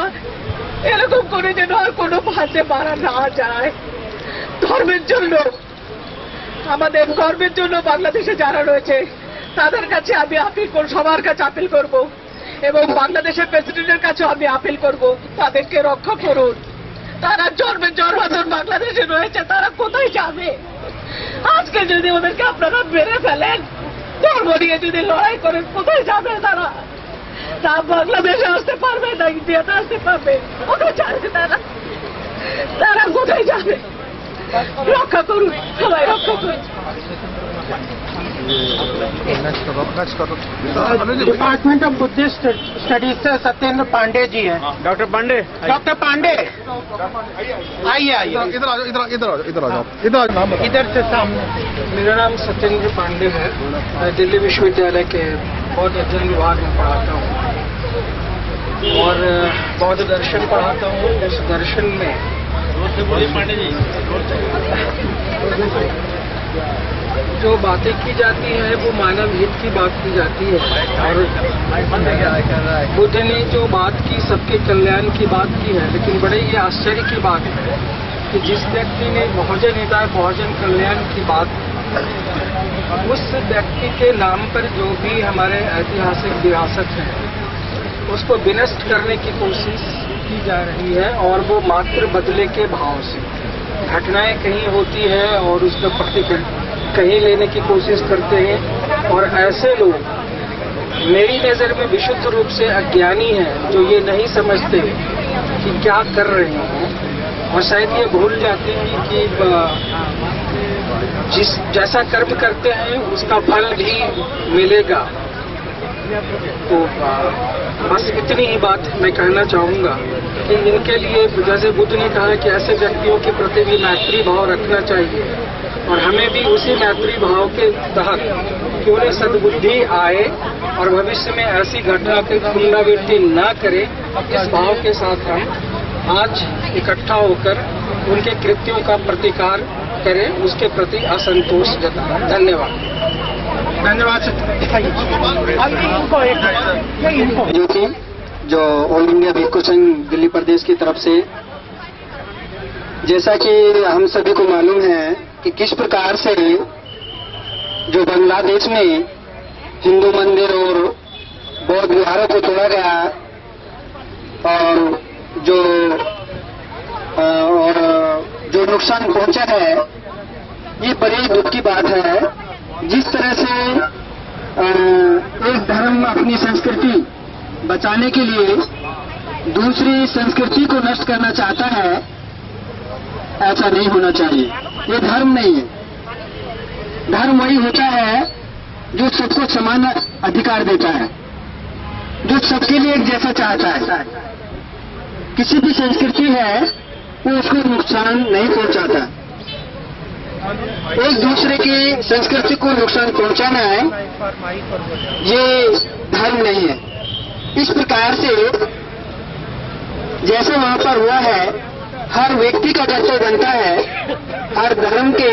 এরকম করে যেন আর কোনো ফাঁদে মারা না যায়। ধর্মের জন্য, আমাদের ধর্মের জন্য বাংলাদেশে যারা রয়েছে তাদের কাছে আমি আপিল করব, সবার কাছে আপিল করব এবং বাংলাদেশের প্রেসিডেন্টের কাছে আমি আপিল করব তাদেরকে রক্ষা করুন। তারা জন্মান্তর বাংলাদেশে রয়েছে, তারা কোথায় যাবে? আজকে যদি ওদেরকে আপনারা মেরে ফেলেন, ধর্ম নিয়ে যদি লড়াই করেন, কোথায় যাবে তারা? তা বাংলাদেশে আসতে পারবে না, ইন্ডিয়াতে আসতে পারবে? কোথায় যাবে তারা কোথায় যাবে? রক্ষা করুন, সবাই রক্ষা করুন। डिपार्टमेंट ऑफ बुद्धिस्ट स्टडीज से सत्येंद्र पांडे जी हैं। डॉक्टर पांडे, डॉक्टर पांडे आइए आइए, इधर आ जाओ, इधर से सामने। मेरा नाम सत्येंद्र पांडे है, मैं दिल्ली विश्वविद्यालय के बौद्ध अध्ययन विभाग में पढ़ाता हूँ और बौद्ध दर्शन पढ़ाता हूँ। उस दर्शन में जो बातें की जाती है वो मानव हित की बात की जाती है और बुद्ध ने जो बात की सबके कल्याण की बात की है। लेकिन बड़े ये आश्चर्य की बात है कि जिस व्यक्ति ने बहुजन हिताय बहुजन कल्याण की बात, उस व्यक्ति के नाम पर जो भी हमारे ऐतिहासिक विरासत है उसको विनष्ट करने की कोशिश की जा रही है और वो मात्र बदले के भाव से घटनाएं कहीं होती है और उसका प्रतिफल कहीं लेने की कोशिश करते हैं। और ऐसे लोग मेरी नज़र में विशुद्ध रूप से अज्ञानी हैं जो ये नहीं समझते कि क्या कर रहे हैं और शायद ये भूल जाते हैं कि जिस जैसा कर्म करते हैं उसका फल भी मिलेगा। तो बस इतनी ही बात मैं कहना चाहूँगा कि इनके लिए, जैसे बुद्ध ने कहा कि ऐसे व्यक्तियों के प्रति भी मैत्री भाव रखना चाहिए और हमें भी उसी मैत्री भाव के तहत कि उन्हें सद्बुद्धि आए और भविष्य में ऐसी घटना की पुनरावृत्ति न करे, इस भाव के साथ हम आज इकट्ठा होकर उनके कृत्यों का प्रतिकार करें, उसके प्रति असंतोष जताएं। धन्यवाद। धन्यवाद। जो ऑल इंडिया भिक्खु संघ दिल्ली प्रदेश की तरफ से, जैसा कि हम सभी को मालूम है कि किस प्रकार से जो बांग्लादेश में हिंदू मंदिर और बौद्ध विहारों को तोड़ा गया और जो नुकसान पहुंचा है, ये बड़ी दुख की बात है। जिस तरह से एक धर्म अपनी संस्कृति बचाने के लिए दूसरी संस्कृति को नष्ट करना चाहता है, ऐसा नहीं होना चाहिए। ये धर्म नहीं है। धर्म वही होता है जो सबको समान अधिकार देता है, जो सबके लिए एक जैसा चाहता है। किसी भी संस्कृति है वो उसको नुकसान नहीं पहुंचाता। एक दूसरे की संस्कृति को नुकसान पहुंचाना है, ये धर्म नहीं है। इस प्रकार से जैसे वहां पर हुआ है, हर व्यक्ति का कर्तव्य बनता है, हर धर्म के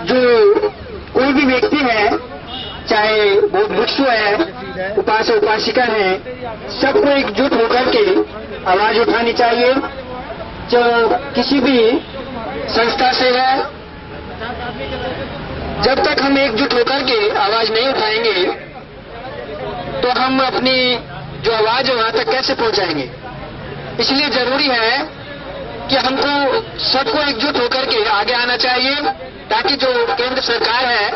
जो कोई भी व्यक्ति है, चाहे बौद्ध भिक्षु है, उपासक उपासिका है, सबको एकजुट होकर के आवाज उठानी चाहिए। जो किसी भी संस्था से है, जब तक हम एकजुट होकर के आवाज नहीं उठाएंगे तो हम अपनी जो आवाज है वहां तक कैसे पहुंचाएंगे। इसलिए जरूरी है कि हमको सबको एकजुट होकर के आगे आना चाहिए, ताकि जो केंद्र सरकार है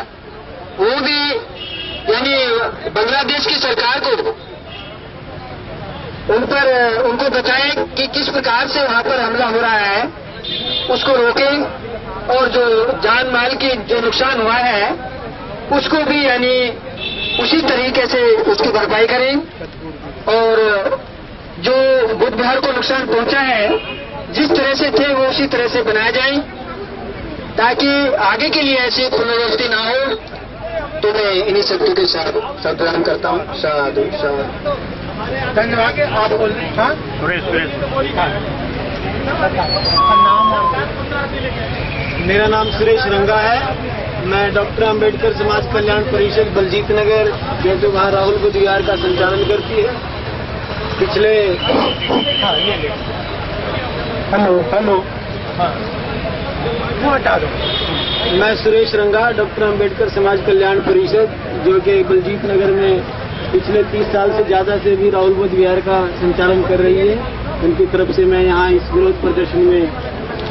वो भी, यानी बांग्लादेश की सरकार को उनको बताएं कि किस प्रकार से वहां पर हमला हो रहा है, उसको रोकें और जो जान माल की जो नुकसान हुआ है उसको भी यानी उसी तरीके से उसकी भरपाई करें और जो बुद्ध विहार को नुकसान पहुंचा है जिस तरह से थे वो उसी तरह से बनाए जाएं, ताकि आगे के लिए ऐसी पुनरावृत्ति ना हो। तो मैं इन्हीं शब्दों के साथ संतराम करता हूँ। साधु साधु। धन्यवाद। आप बोल रहे हैं? मेरा नाम सुरेश रंगा है। मैं डॉक्टर अंबेडकर समाज कल्याण परिषद बलजीत नगर, जो वहाँ राहुल बुद्ध विहार का संचालन करती है, पिछले हेलो हटा दो। मैं सुरेश रंगा, डॉक्टर अंबेडकर समाज कल्याण परिषद, जो कि बलजीत नगर में पिछले 30 साल से ज्यादा से भी राहुल बुद्ध विहार का संचालन कर रही है। उनकी तरफ से मैं यहाँ इस विरोध प्रदर्शन में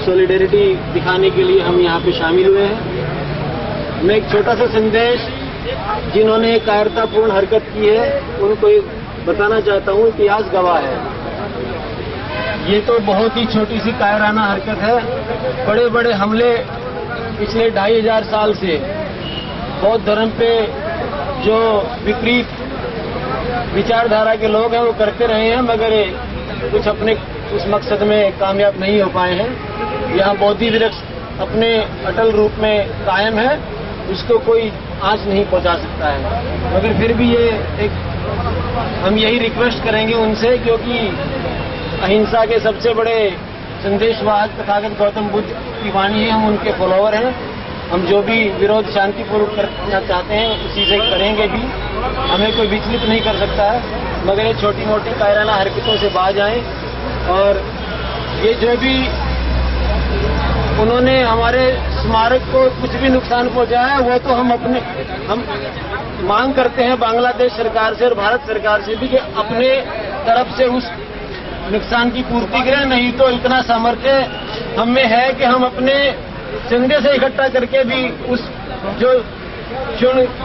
सॉलिडेरिटी दिखाने के लिए हम यहाँ पे शामिल हुए हैं। मैं एक छोटा सा संदेश जिन्होंने कायरतापूर्ण हरकत की है उनको बताना चाहता हूँ। इतिहास गवाह है, ये तो बहुत ही छोटी सी कायराना हरकत है। बड़े बड़े हमले पिछले 2500 साल से बौद्ध धर्म पे जो विपरीत विचारधारा के लोग हैं वो करते रहे हैं, मगर कुछ अपने उस मकसद में कामयाब नहीं हो पाए हैं। यहाँ बोधि वृक्ष अपने अटल रूप में कायम है, उसको कोई आंच नहीं पहुंचा सकता है। मगर फिर भी ये एक हम यही रिक्वेस्ट करेंगे उनसे, क्योंकि अहिंसा के सबसे बड़े संदेशवाहक तथागत गौतम बुद्ध की वाणी है, हम उनके फॉलोअर हैं। हम जो भी विरोध शांतिपूर्वक करना चाहते हैं उसी से करेंगे भी, हमें कोई विचलित नहीं कर सकता है। मगर ये छोटी मोटी कायराना हरकतों से बाज आएं, और ये जो भी उन्होंने हमारे स्मारक को कुछ भी नुकसान पहुंचाया है वो तो हम मांग करते हैं बांग्लादेश सरकार से और भारत सरकार से भी कि अपने तरफ से उस नुकसान की पूर्ति करें। नहीं तो इतना सामर्थ्य हम में है कि हम अपने चंदे से इकट्ठा करके भी उस जो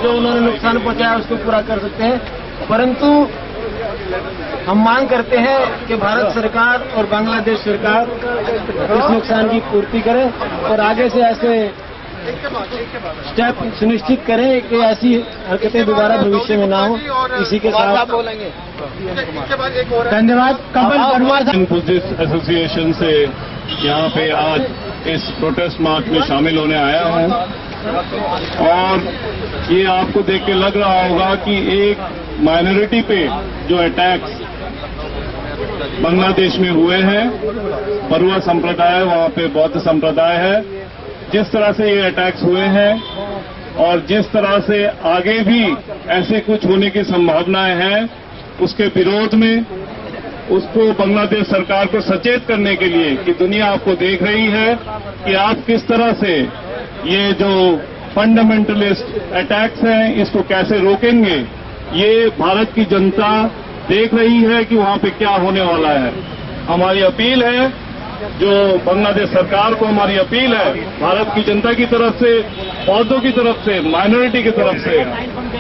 उन्होंने नुकसान पहुंचाया उसको पूरा कर सकते हैं। परंतु हम मांग करते हैं कि भारत सरकार और बांग्लादेश सरकार इस नुकसान की पूर्ति करे और आगे से ऐसे स्टेप सुनिश्चित करें कि ऐसी हरकतें दोबारा भविष्य में ना हो। इसी के साथ बोलेंगे। धन्यवाद। कमल बुद्धिस्ट एसोसिएशन से यहाँ पे आज इस प्रोटेस्ट मार्च में शामिल होने आया हूँ, और ये आपको देख के लग रहा होगा कि एक माइनॉरिटी पे जो अटैक्स बांग्लादेश में हुए हैं, परुआ संप्रदाय, वहाँ पे बौद्ध संप्रदाय है, जिस तरह से ये अटैक्स हुए हैं और जिस तरह से आगे भी ऐसे कुछ होने की संभावनाएं हैं, उसके विरोध में उसको बांग्लादेश सरकार को सचेत करने के लिए कि दुनिया आपको देख रही है कि आप किस तरह से ये जो फंडामेंटलिस्ट अटैक्स हैं इसको कैसे रोकेंगे। ये भारत की जनता देख रही है कि वहां पे क्या होने वाला है। हमारी अपील है, जो बांग्लादेश सरकार को हमारी अपील है भारत की जनता की तरफ से, बौद्धों की तरफ से, माइनॉरिटी की तरफ से,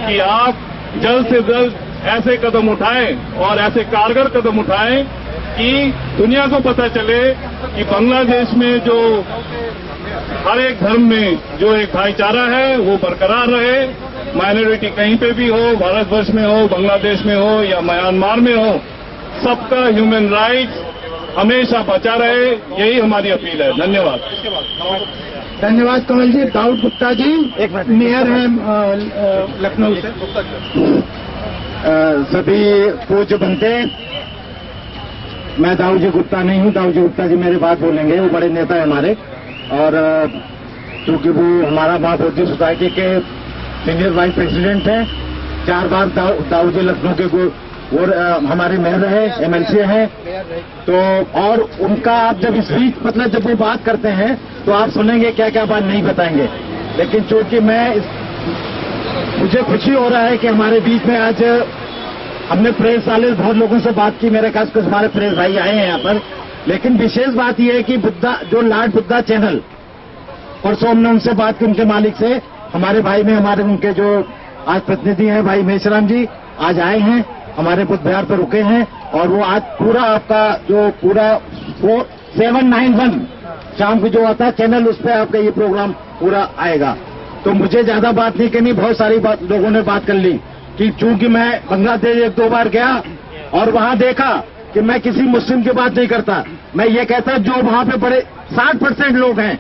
कि आप जल्द से जल्द ऐसे कदम उठाएं और ऐसे कारगर कदम उठाएं कि दुनिया को पता चले कि बांग्लादेश में जो हर एक धर्म में जो एक भाईचारा है वो बरकरार रहे। माइनॉरिटी कहीं पे भी हो, भारतवर्ष में हो, बांग्लादेश में हो या म्यांमार में हो, सबका ह्यूमन राइट्स हमेशा बचा रहे, यही हमारी अपील है। धन्यवाद। धन्यवाद कमल जी। दाऊद गुप्ता जी मेयर हैं लखनऊ से। सभी पूज्य बनते, मैं दाऊद जी गुप्ता नहीं हूं, दाऊद जी गुप्ता जी मेरे बात बोलेंगे, वो बड़े नेता है हमारे, और चूंकि वो हमारा महाबोधि सोसाइटी के सीनियर वाइस प्रेसिडेंट हैं, 4 बार दाऊद जी लखनऊ के और हमारे मेयर रहे, एमएलसी हैं, तो और उनका आप जब स्पीच मतलब जब वो बात करते हैं तो आप सुनेंगे क्या क्या बात नहीं बताएंगे। लेकिन चूंकि मुझे खुशी हो रहा है कि हमारे बीच में आज हमने प्रेस वाले बहुत लोगों से बात की, मेरे खास कुछ हमारे प्रेस भाई आए हैं यहाँ पर, लेकिन विशेष बात यह है कि बुद्धा जो लॉर्ड बुद्धा चैनल, परसों हमने उनसे बात की, उनके मालिक से, हमारे भाई में हमारे उनके जो आज प्रतिनिधि हैं भाई मेशराम जी आज आए हैं, हमारे बुद्ध विहार पर रुके हैं, और वो आज पूरा आपका जो पूरा 791 शाम को जो आता है चैनल, उस पर आपका ये प्रोग्राम पूरा आएगा। तो मुझे ज्यादा बात नहीं करनी, बहुत सारी बात लोगों ने बात कर ली कि चूंकि मैं बांग्लादेश 1-2 बार गया और वहां देखा कि मैं किसी मुस्लिम की बात नहीं करता, मैं ये कहता जो वहां पे बड़े 60% लोग हैं,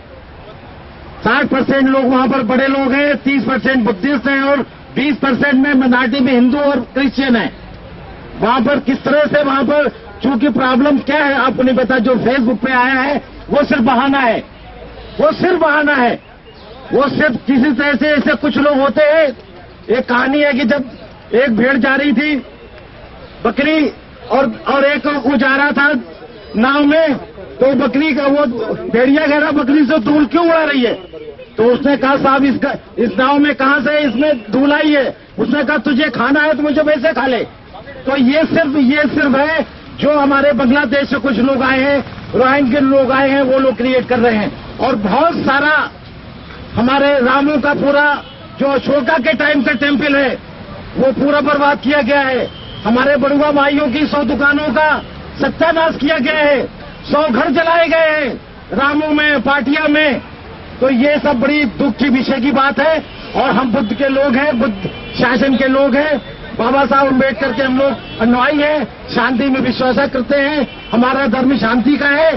60% लोग वहां पर बड़े लोग हैं, 30% बुद्धिस्ट हैं और 20% में माइनॉरिटी में हिंदू और क्रिश्चियन हैं। वहां पर किस तरह से वहां पर चूंकि प्रॉब्लम क्या है आपको नहीं पता, जो फेसबुक पे आया है वो सिर्फ बहाना है, वो सिर्फ बहाना है, वो सिर्फ किसी तरह से ऐसे कुछ लोग होते हैं। एक कहानी है कि जब एक भेड़ जा रही थी बकरी और एक वो जा रहा था नाव में, तो बकरी का वो भेड़िया कह रहा बकरी से धूल क्यों उड़ा रही है? तो उसने कहा साहब इस नाव में कहां से इसमें धूल आई है? उसने कहा तुझे खाना है तो मुझे वैसे खा ले। तो ये सिर्फ है जो हमारे बांग्लादेश से कुछ लोग आए हैं, रोहिंग्या लोग आए हैं, वो लोग क्रिएट कर रहे हैं। और बहुत सारा हमारे रामों का पूरा जो अशोका के टाइम का टेम्पल है वो पूरा बर्बाद किया गया है। हमारे बड़ुआ भाइयों की 100 दुकानों का सत्यानाश किया गया है, 100 घर जलाए गए हैं रामों में, पाटिया में। तो ये सब बड़ी दुख की विषय की बात है। और हम बुद्ध के लोग हैं, बुद्ध शासन के लोग हैं, बाबा साहब अम्बेडकर के हम लोग अनुयायी हैं, शांति में विश्वास करते हैं, हमारा धर्म शांति का है।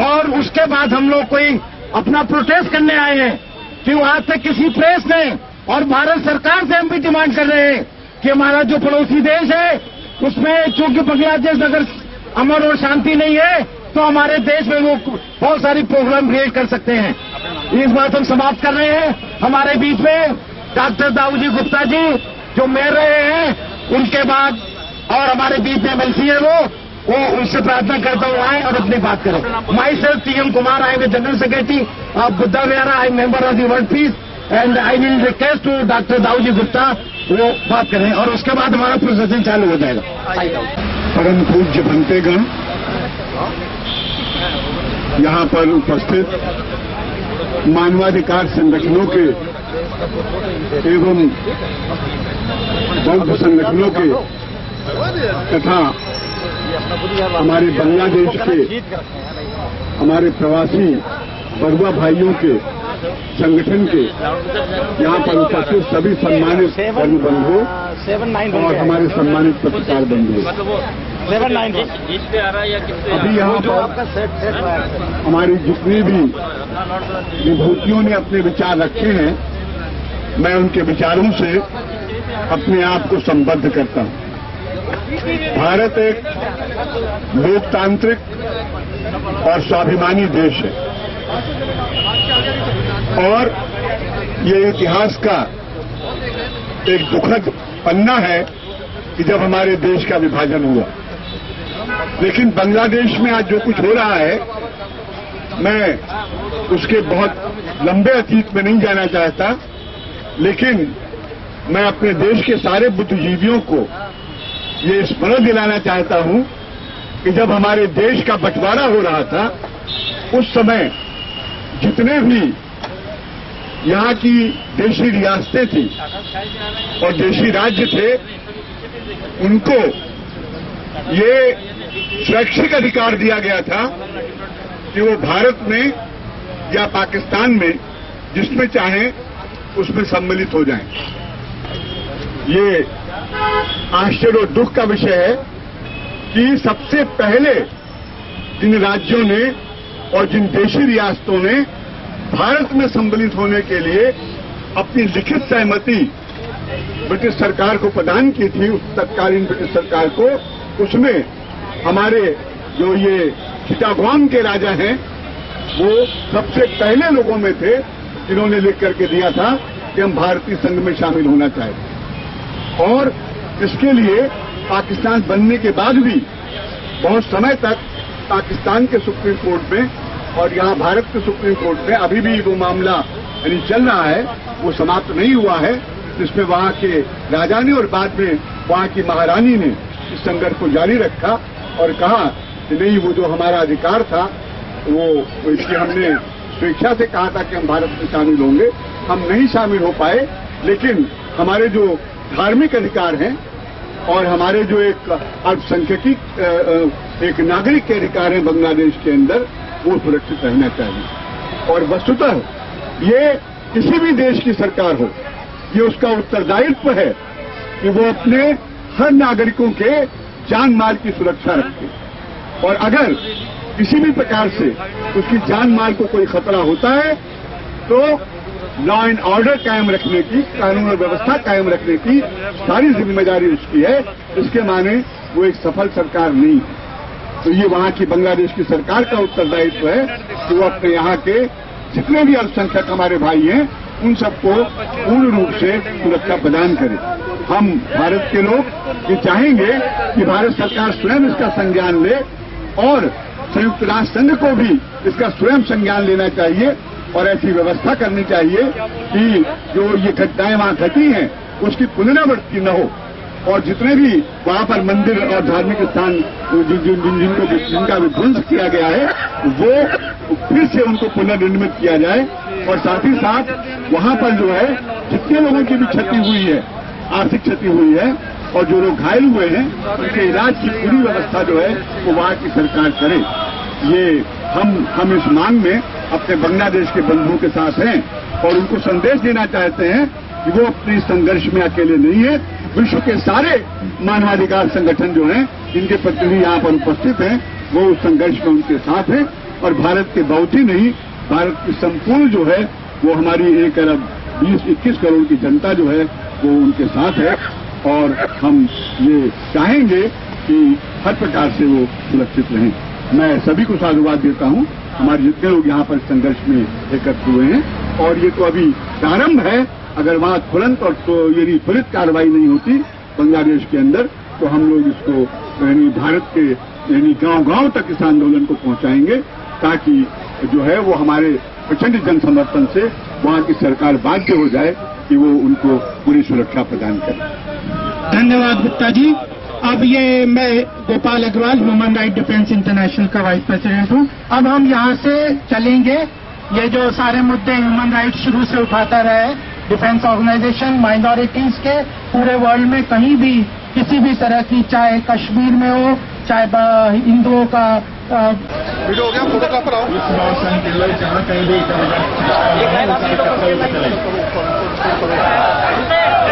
और उसके बाद हम लोग कोई अपना प्रोटेस्ट करने आए हैं कि आज तक किसी प्रेस ने, और भारत सरकार से हम भी डिमांड कर रहे हैं कि हमारा जो पड़ोसी देश है उसमें चूंकि बांग्लादेश अगर अमन और शांति नहीं है तो हमारे देश में वो बहुत सारी प्रॉब्लम क्रिएट कर सकते हैं। इस बात हम समाप्त कर रहे हैं। हमारे बीच में डॉक्टर दाऊजी गुप्ता जी जो मेयर रहे हैं, उनके बाद और हमारे बीच में एमएलसी है वो उनसे प्रार्थना करता हूँ आए और अपनी बात करें। Myself TM Kumar, I am general secretary of Buddha Vihara, I member of the world peace and I will request to doctor Dauji Gupta वो बात करें और उसके बाद हमारा प्रोसेशन चालू हो जाएगा। परम पूज्य भंतेगण, यहाँ पर उपस्थित मानवाधिकार संगठनों के एवं बौद्ध संगठनों के तथा हमारे बांग्लादेश के हमारे प्रवासी बड़ुआ भाइयों के संगठन के यहाँ पर उपस्थित सभी सम्मानित धर्म बंधुओं और हमारे सम्मानित पत्रकार बंधुओं, अभी यहाँ पर हमारी जितनी भी विभूतियों ने अपने विचार रखे हैं, मैं उनके विचारों से अपने आप को संबद्ध करता हूँ। भारत एक लोकतांत्रिक और स्वाभिमानी देश है और ये इतिहास का एक दुखद पन्ना है कि जब हमारे देश का विभाजन हुआ। लेकिन बांग्लादेश में आज जो कुछ हो रहा है, मैं उसके बहुत लंबे अतीत में नहीं जाना चाहता, लेकिन मैं अपने देश के सारे बुद्धिजीवियों को ये स्मरण दिलाना चाहता हूं कि जब हमारे देश का बंटवारा हो रहा था, उस समय जितने भी यहाँ की देशी रियासतें थी और देशी राज्य थे, उनको ये स्वैच्छिक अधिकार दिया गया था कि वो भारत में या पाकिस्तान में जिसमें चाहें उसमें सम्मिलित हो जाएं। ये आश्चर्य और दुख का विषय है कि सबसे पहले जिन राज्यों ने और जिन देशी रियासतों ने भारत में सम्मिलित होने के लिए अपनी लिखित सहमति ब्रिटिश सरकार को प्रदान की थी, उस तत्कालीन ब्रिटिश सरकार को, उसमें हमारे जो ये चिटागोंग के राजा हैं वो सबसे पहले लोगों में थे जिन्होंने लिख करके दिया था कि हम भारतीय संघ में शामिल होना चाहते। और इसके लिए पाकिस्तान बनने के बाद भी बहुत समय तक पाकिस्तान के सुप्रीम कोर्ट में और यहाँ भारत के सुप्रीम कोर्ट में अभी भी वो मामला यानी चल रहा है, वो समाप्त नहीं हुआ है, जिसमें वहाँ के राजा ने और बाद में वहाँ की महारानी ने इस संघर्ष को जारी रखा और कहा कि नहीं, वो जो हमारा अधिकार था वो इसलिए हमने स्वेच्छा से कहा था कि हम भारत में शामिल होंगे, हम नहीं शामिल हो पाए, लेकिन हमारे जो धार्मिक अधिकार हैं और हमारे जो एक अल्पसंख्यकी एक नागरिक के अधिकार हैं बांग्लादेश के अंदर, वो सुरक्षित रहना चाहिए। और वस्तुतः ये किसी भी देश की सरकार हो, ये उसका उत्तरदायित्व है कि वो अपने हर नागरिकों के जान माल की सुरक्षा रखे। और अगर किसी भी प्रकार से उसकी जान माल को कोई खतरा होता है तो लॉ एंड ऑर्डर कायम रखने की, कानून और व्यवस्था कायम रखने की सारी जिम्मेदारी उसकी है। इसके माने वो एक सफल सरकार नहीं है। तो ये वहाँ की बांग्लादेश की सरकार का उत्तरदायित्व है कि वो अपने यहाँ के जितने भी अल्पसंख्यक हमारे भाई हैं उन सबको पूर्ण रूप से सुरक्षा प्रदान करे। हम भारत के लोग ये चाहेंगे कि भारत सरकार स्वयं इसका संज्ञान ले और संयुक्त राष्ट्र संघ को भी इसका स्वयं संज्ञान लेना चाहिए और ऐसी व्यवस्था करनी चाहिए कि जो ये घटनाएं वहां घटी हैं उसकी पुनरावृत्ति न हो और जितने भी वहां पर मंदिर और धार्मिक स्थान जिनका विध्वंस किया गया है वो फिर से उनको पुनर्निर्मित किया जाए और साथ ही साथ वहां पर जो है जितने लोगों की भी क्षति हुई है, आर्थिक क्षति हुई है और जो लोग घायल हुए हैं उनके इलाज की पूरी व्यवस्था जो है वो वहां की सरकार करे। ये हम इस मांग में अपने बांग्लादेश के बंधुओं के साथ हैं और उनको संदेश देना चाहते हैं कि वो अपने संघर्ष में अकेले नहीं है। विश्व के सारे मानवाधिकार संगठन जो हैं जिनके प्रतिनिधि यहाँ पर उपस्थित हैं वो उस संघर्ष में उनके साथ हैं और भारत के बहुत ही नहीं, भारत की संपूर्ण जो है वो हमारी 1 अरब 20-21 करोड़ की जनता जो है वो उनके साथ है और हम ये चाहेंगे कि हर प्रकार से वो सुरक्षित रहें। मैं सभी को साधुवाद देता हूँ, हमारे जितने लोग यहाँ पर संघर्ष में एकत्र हुए हैं और ये तो अभी प्रारंभ है। अगर वहाँ तुरंत और यदि त्वरित कार्रवाई नहीं होती बांग्लादेश के अंदर तो हम लोग इसको यानी भारत के यानी गांव-गांव तक इस आंदोलन को पहुंचाएंगे ताकि जो है वो हमारे प्रचंड जन समर्थन से वहाँ की सरकार बाध्य हो जाए कि वो उनको पूरी सुरक्षा प्रदान करे। धन्यवाद गुप्ता जी। अब ये मैं Gopal Agrawal human right defence international का वाइस प्रेसिडेंट हूँ। अब हम यहाँ से चलेंगे, ये जो सारे मुद्दे ह्यूमन राइट शुरू से उठाता रहे, डिफेंस ऑर्गेनाइजेशन माइनॉरिटीज के पूरे वर्ल्ड में कहीं भी किसी भी तरह की, चाहे कश्मीर में हो चाहे हिंदुओं का वीडियो हो गया, फोटोग्राफर आओ।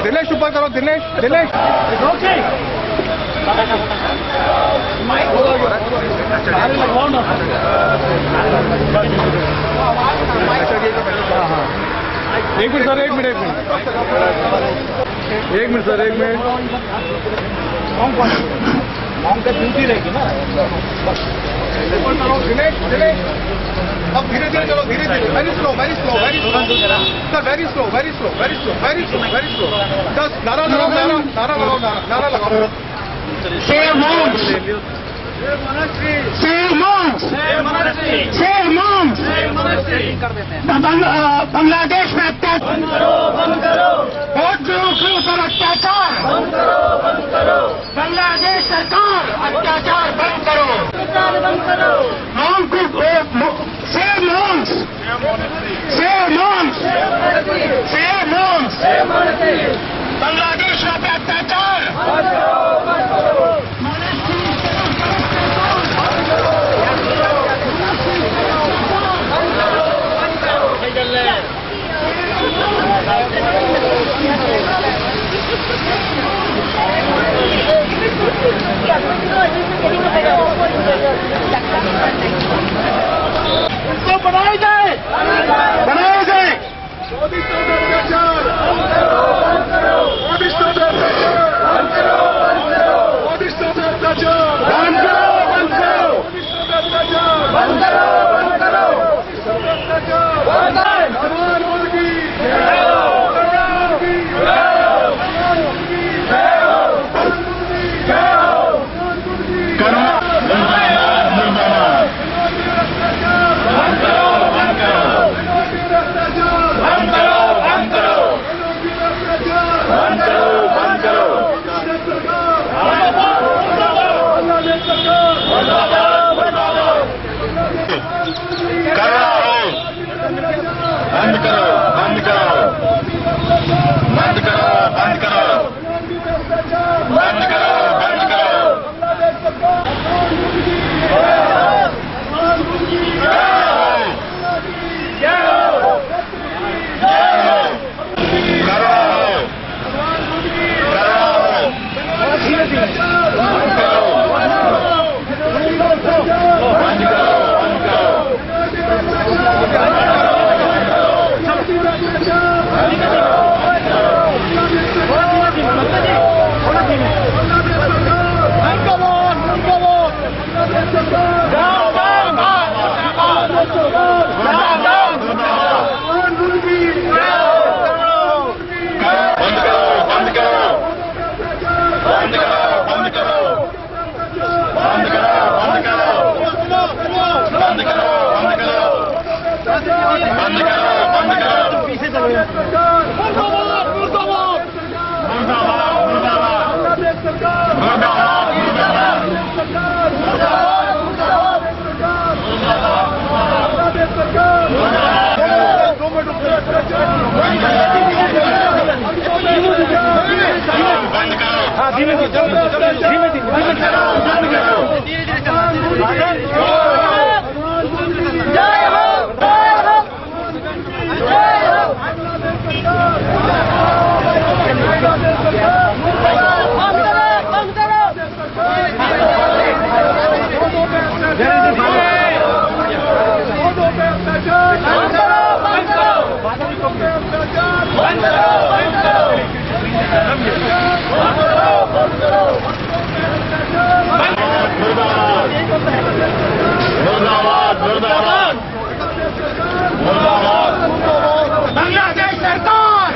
दिनेश ऊपर करो, दिनेश एक मिनट सर, एक मिनट सर, एक मिनट। रहेगी ना। दिनेश अब धीरे धीरे चलो, धीरे धीरे, very slow sir, very slow. बस नारा लगाओ। बांग्लादेश में अत्याचार वोट के ऊपर अत्याचार बांग्लादेश सरकार अत्याचार बंद करो। बांग्लादेश में अत्याचार उनको बनाया जाए। बांग्लादेश सरकार,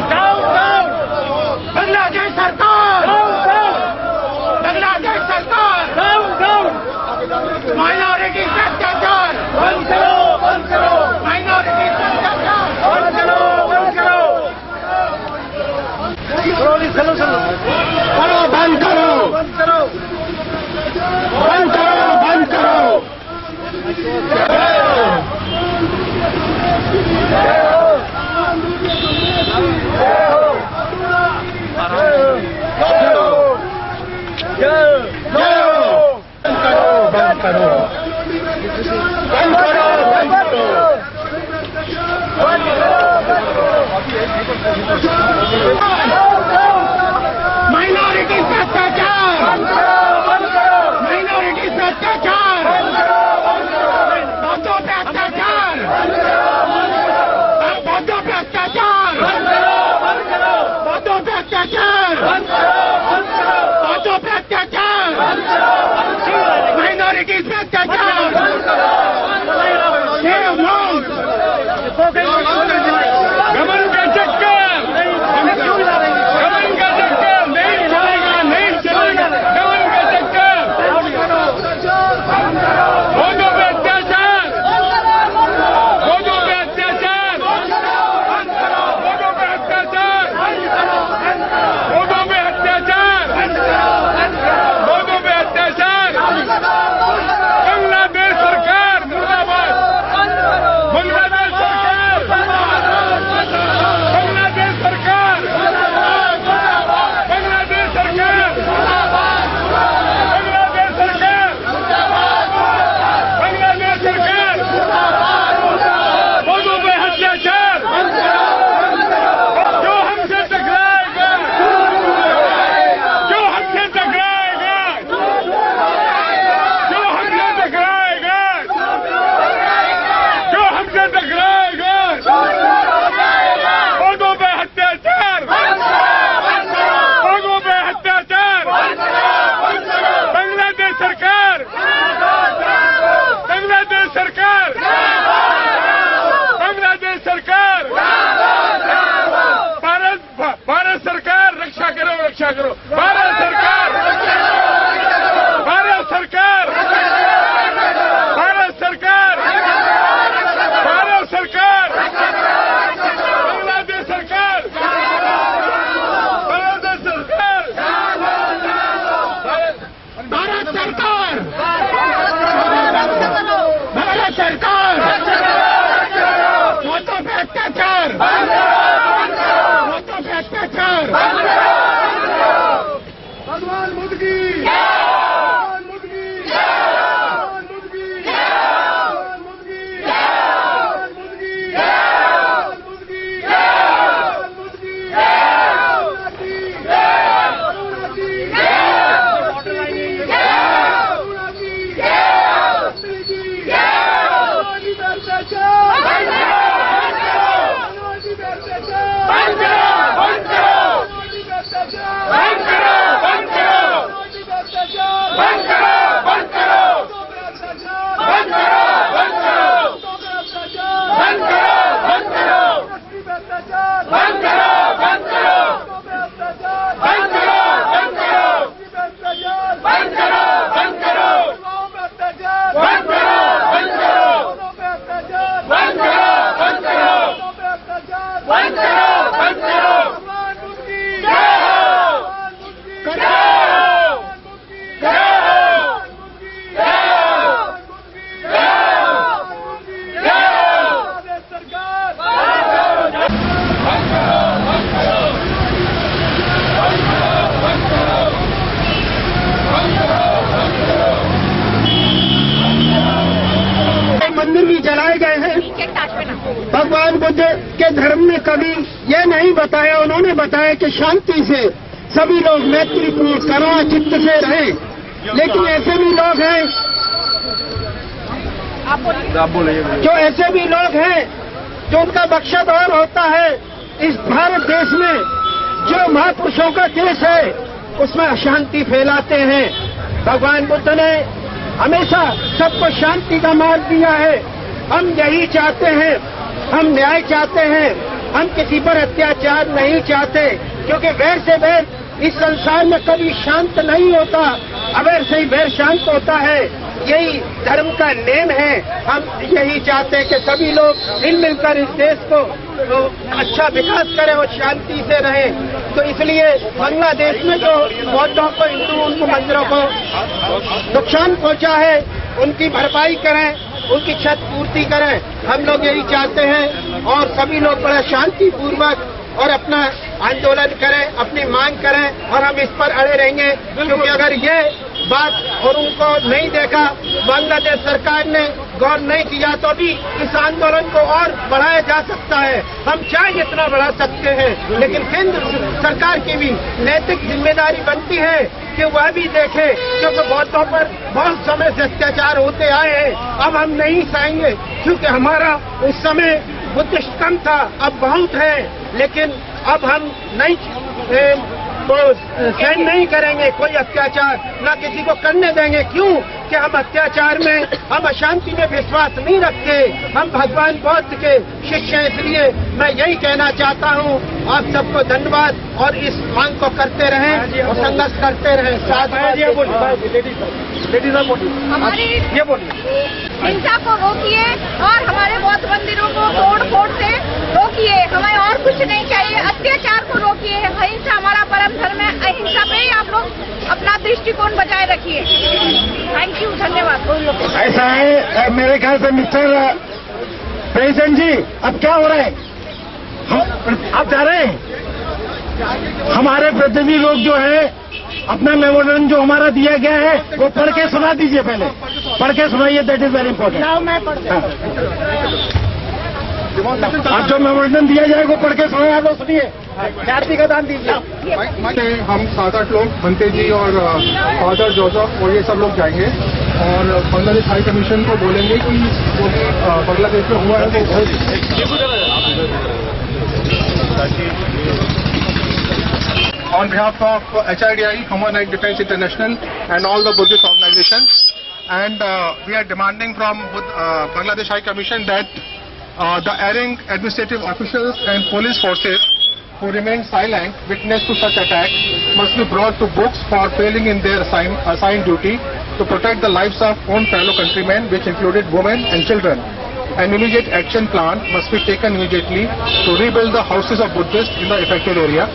बांग्लादेश सरकार, बांग्लादेश सरकार, माइनॉरिटी पे अत्याचार बंद करो, बंद करो, माइनॉरिटी पे अत्याचार बंद करो, बंद करो, बंद करो, बंद करो, बंद करो, बंद करो। माइनॉरिटी पे अत्याचार, माइनॉरिटी पे अत्याचार, बौद्धों पे अत्याचार, बौद्धों पे अत्याचार, बौद्धों पे अत्याचार, बौद्धों पे अत्याचार, माइनॉरिटीज पे अत्याचार, गवर्नमेंट के चक्कर बुद्ध के धर्म ने कभी ये नहीं बताया, उन्होंने बताया कि शांति से सभी लोग मैत्रीपूर्ण करुणा चित्त से रहें। लेकिन ऐसे भी लोग हैं, जो ऐसे भी लोग हैं जो उनका मकसद और होता है। इस भारत देश में जो महापुरुषों का देश है उसमें अशांति फैलाते हैं। भगवान बुद्ध ने हमेशा सबको शांति का मार्ग दिया है। हम यही चाहते हैं, हम न्याय चाहते हैं, हम किसी पर अत्याचार नहीं चाहते, क्योंकि वैर से वैर इस संसार में कभी शांत नहीं होता, अवैर से ही वैर शांत होता है। यही धर्म का नेम है। हम यही चाहते हैं कि सभी लोग मिल मिलकर इस देश को अच्छा विकास करें और शांति से रहें। तो इसलिए बांग्लादेश में जो बौद्धों को, हिंदू उनको मंदिरों को नुकसान पहुंचा है, उनकी भरपाई करें, उनकी क्षति पूर्ति करें। हम लोग यही चाहते हैं और सभी लोग बड़ा शांतिपूर्वक और अपना आंदोलन करें, अपनी मांग करें और हम इस पर अड़े रहेंगे। क्योंकि अगर ये बात और उनको नहीं देखा, बांग्लादेश सरकार ने गौर नहीं किया, तो भी इस आंदोलन को और बढ़ाया जा सकता है। हम चाहे जितना बढ़ा सकते हैं, लेकिन केंद्र सरकार की भी नैतिक जिम्मेदारी बनती है कि वह भी देखे, क्योंकि बौद्धों पर बहुत समय से अत्याचार होते आए हैं। अब हम नहीं सहेंगे, क्योंकि हमारा उस समय बुद्धिस्ट कम था, अब बहुत है, लेकिन अब हम नहीं सहन नहीं करेंगे कोई अत्याचार, न किसी को करने देंगे। क्यों कि हम अत्याचार में, हम अशांति में विश्वास नहीं रखते। हम भगवान बौद्ध के शिष्य हैं। इसलिए मैं यही कहना चाहता हूँ, आप सबको धन्यवाद और इस मांग को करते रहें और संघर्ष करते रहें। हमारी हिंसा को रोकिए और हमारे बौद्ध मंदिरों को तोड़ फोड़ से रोकिए। हमें और कुछ नहीं चाहिए, अत्याचार को रोकिए। अहिंसा हमारा परम धर्म है, अहिंसा पे ही आप लोग अपना दृष्टिकोण बजाय रखिए। थैंक यू, धन्यवाद। ऐसा है मेरे ख्याल से मिस्टर प्रेसिडेंट जी, अब क्या हो रहा है? आप जा रहे हैं, हमारे प्रतिनिधि लोग जो है अपना मेमोरेंडम जो हमारा दिया गया है वो पढ़ के सुना दीजिए। पहले पढ़ के सुनाइए, दैट इज वेरी इंपॉर्टेंट। आप जो मेमोरेंडम दिया जाएगा वो पढ़ के सुनाइए, आप लोग सुनिए, जाति का दान दीजिए। हम 7-8 लोग, भंते जी और फादर जोसेफ और ये सब लोग जाएंगे और बांग्लादेश हाई कमीशन को बोलेंगे कि जो बांग्लादेश में हुआ है on behalf of HRDI, Human Rights Defense International and all the Buddhist organizations, and we are demanding from Bangladesh High Commission that the erring administrative officials and police forces who remain silent witness to such attacks must be brought to books for failing in their assigned duty to protect the lives of own fellow countrymen, which included women and children. An immediate action plan must be taken immediately to rebuild the houses of Buddhists in the affected area.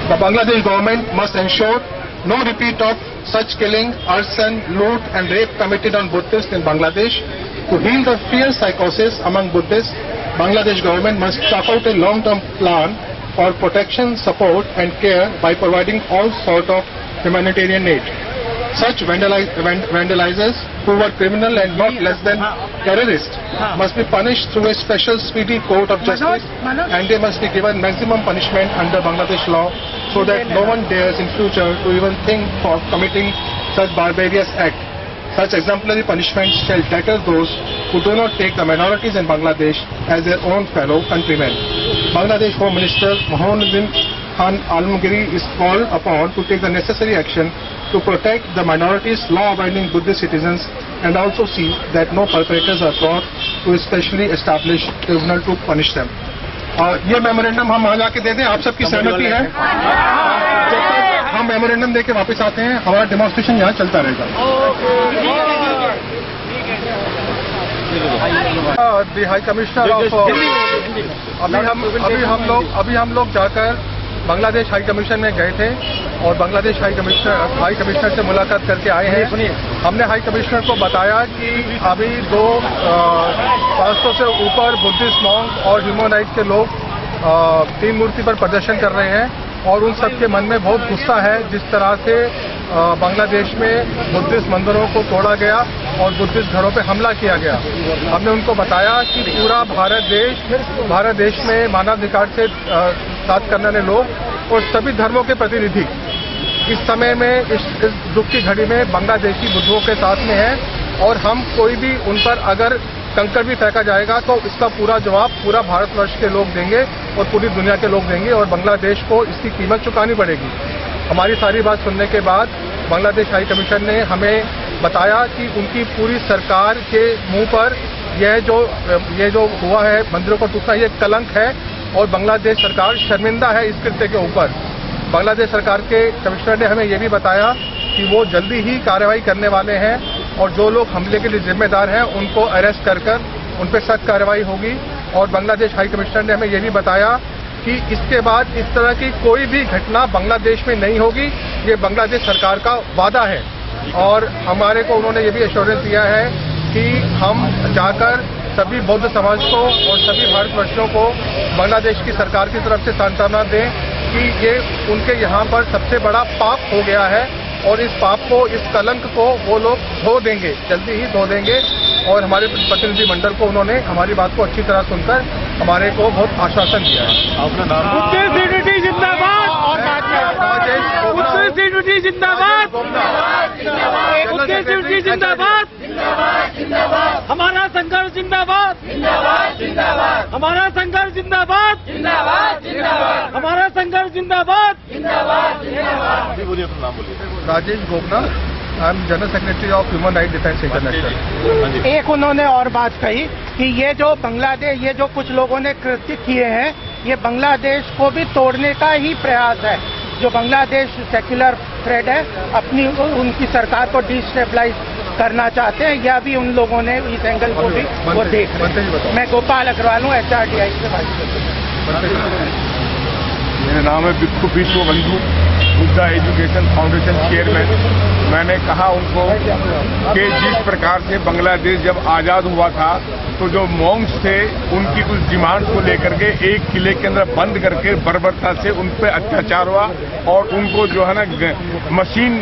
The Bangladesh government must ensure no repeat of such killing, arson, loot and rape committed on Buddhists in Bangladesh. To heal the fear psychosis among Buddhists, Bangladesh government must chalk out a long-term plan for protection, support and care by providing all sort of humanitarian aid. Such vandalizers who were criminal and not less than terrorists must be punished through a special speedy court of justice, and they must be given maximum punishment under Bangladesh law so that no one dares in future to even think of committing such barbarous act. Such exemplary punishments shall deter those who do not take the minorities in Bangladesh as their own fellow countrymen. Bangladesh Home Minister Mohammuddin Khan Alamgiri is called upon to take the necessary action to protect the minorities, law-abiding Buddhist citizens, and also see that no perpetrators are brought to a specially established tribunal to punish them. ये memorandum हम वहाँ जाके दे दें, आप सबकी सहमति है? जब तक हम मेमोरेंडम देके वापस आते हैं, हमारा डेमोन्स्ट्रेशन यहाँ चलता रहेगा। दी हाई कमिश्नर ऑफ अभी हम लोग जाकर बांग्लादेश हाई कमीशन में गए थे और बांग्लादेश हाई कमिश्नर से मुलाकात करके आए हैं। हमने हाई कमिश्नर को बताया कि अभी 500 से ऊपर बुद्धिस्ट मॉन्क और ह्यूमन राइट्स के लोग 3 मूर्ति पर प्रदर्शन कर रहे हैं और उन सबके मन में बहुत गुस्सा है जिस तरह से बांग्लादेश में बुद्धिस्ट मंदिरों को तोड़ा गया और बुद्धिस्ट घरों पे हमला किया गया। हमने उनको बताया कि पूरा भारत देश में मानवाधिकार से बात करने वाले लोग और सभी धर्मों के प्रतिनिधि इस समय में इस दुख की घड़ी में बांग्लादेशी बुद्धों के साथ में है और हम कोई भी उन पर अगर कंकड़ भी फेंका जाएगा तो इसका पूरा जवाब पूरा भारतवर्ष के लोग देंगे और पूरी दुनिया के लोग देंगे और बांग्लादेश को इसकी कीमत चुकानी पड़ेगी। हमारी सारी बात सुनने के बाद बांग्लादेश हाई कमीशन ने हमें बताया कि उनकी पूरी सरकार के मुंह पर ये जो हुआ है मंदिरों को टूटना ये कलंक है और बांग्लादेश सरकार शर्मिंदा है इस कृत्य के ऊपर। बांग्लादेश सरकार के कमिश्नर ने हमें ये भी बताया कि वो जल्दी ही कार्रवाई करने वाले हैं और जो लोग हमले के लिए जिम्मेदार हैं उनको अरेस्ट कर उन पर सख्त कार्रवाई होगी। और बांग्लादेश हाई कमिश्नर ने हमें ये भी बताया कि इसके बाद इस तरह की कोई भी घटना बांग्लादेश में नहीं होगी, ये बांग्लादेश सरकार का वादा है। और हमारे को उन्होंने ये भी एश्योरेंस दिया है कि हम जाकर सभी बौद्ध समाज को और सभी भारतवर्षियों को बांग्लादेश की सरकार की तरफ से सांत्वना दें कि ये उनके यहाँ पर सबसे बड़ा पाप हो गया है और इस पाप को, इस कलंक को वो लोग धो देंगे, जल्दी ही धो देंगे। और हमारे प्रतिनिधि मंडल को उन्होंने हमारी बात को अच्छी तरह सुनकर हमारे को बहुत आश्वासन दिया है। अपना नाम जिंदाबाद, जिंदाबाद, हमारा संघर्ष जिंदाबाद, हमारा संघर्ष जिंदाबाद, हमारा संघर्ष जिंदाबाद। बोलिए अपना नाम बोलिए। Rajesh Gopana, I am general secretary of human right defence international. एक उन्होंने और बात कही कि ये जो बांग्लादेश, ये जो कुछ लोगों ने कृत्य किए हैं, ये बांग्लादेश को भी तोड़ने का ही प्रयास है। जो बांग्लादेश सेक्युलर थ्रेड है, अपनी उनकी सरकार को डिस्टेबलाइज करना चाहते हैं, या भी उन लोगों ने इस एंगल को भी वो देख रहे हैं। मैं गोपाल अग्रवाल हूँ, HRDI से बात। मेरा नाम है भिक्षु विश्व बंधु, बुद्धा एजुकेशन फाउंडेशन चेयरमैन। मैंने कहा उनको कि जिस प्रकार से बांग्लादेश जब आज़ाद हुआ था तो जो मॉन्क्स थे उनकी कुछ डिमांड को लेकर के एक किले के अंदर बंद करके बर्बरता से उन पर अत्याचार हुआ और उनको जो है ना मशीन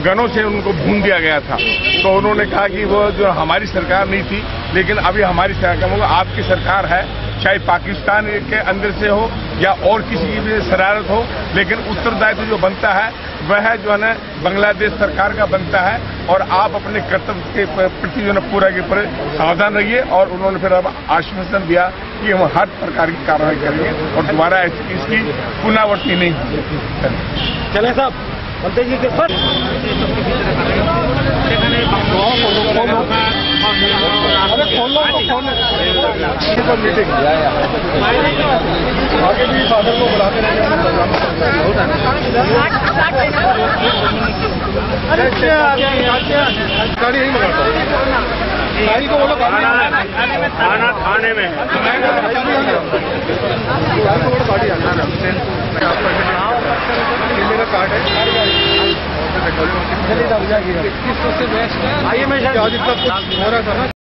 गनों से उनको भून दिया गया था। तो उन्होंने कहा कि वो जो हमारी सरकार नहीं थी, लेकिन अभी हमारी सरकार होगा, आपकी सरकार है, चाहे पाकिस्तान के अंदर से हो या और किसी की भी शरारत हो, लेकिन उत्तरदायित्व जो बनता है वह जो है ना बांग्लादेश सरकार का बनता है और आप अपने कर्तव्य के प्रति जो है पूरा के पूरे सावधान रहिए। और उन्होंने फिर अब आश्वासन दिया कि हम हर प्रकार की कार्रवाई करेंगे और दोबारा इसकी पुनरावृत्ति नहीं होगी। चले साहब, बोलते जी के सर मीटिंग आगे भी फादर को बुलाते रहेंगे। गाड़ी यही मंगाता गाड़ी को बोलो खाना खाने में मेरा कार्ड है। आइए मैं जितना कुछ हो रहा था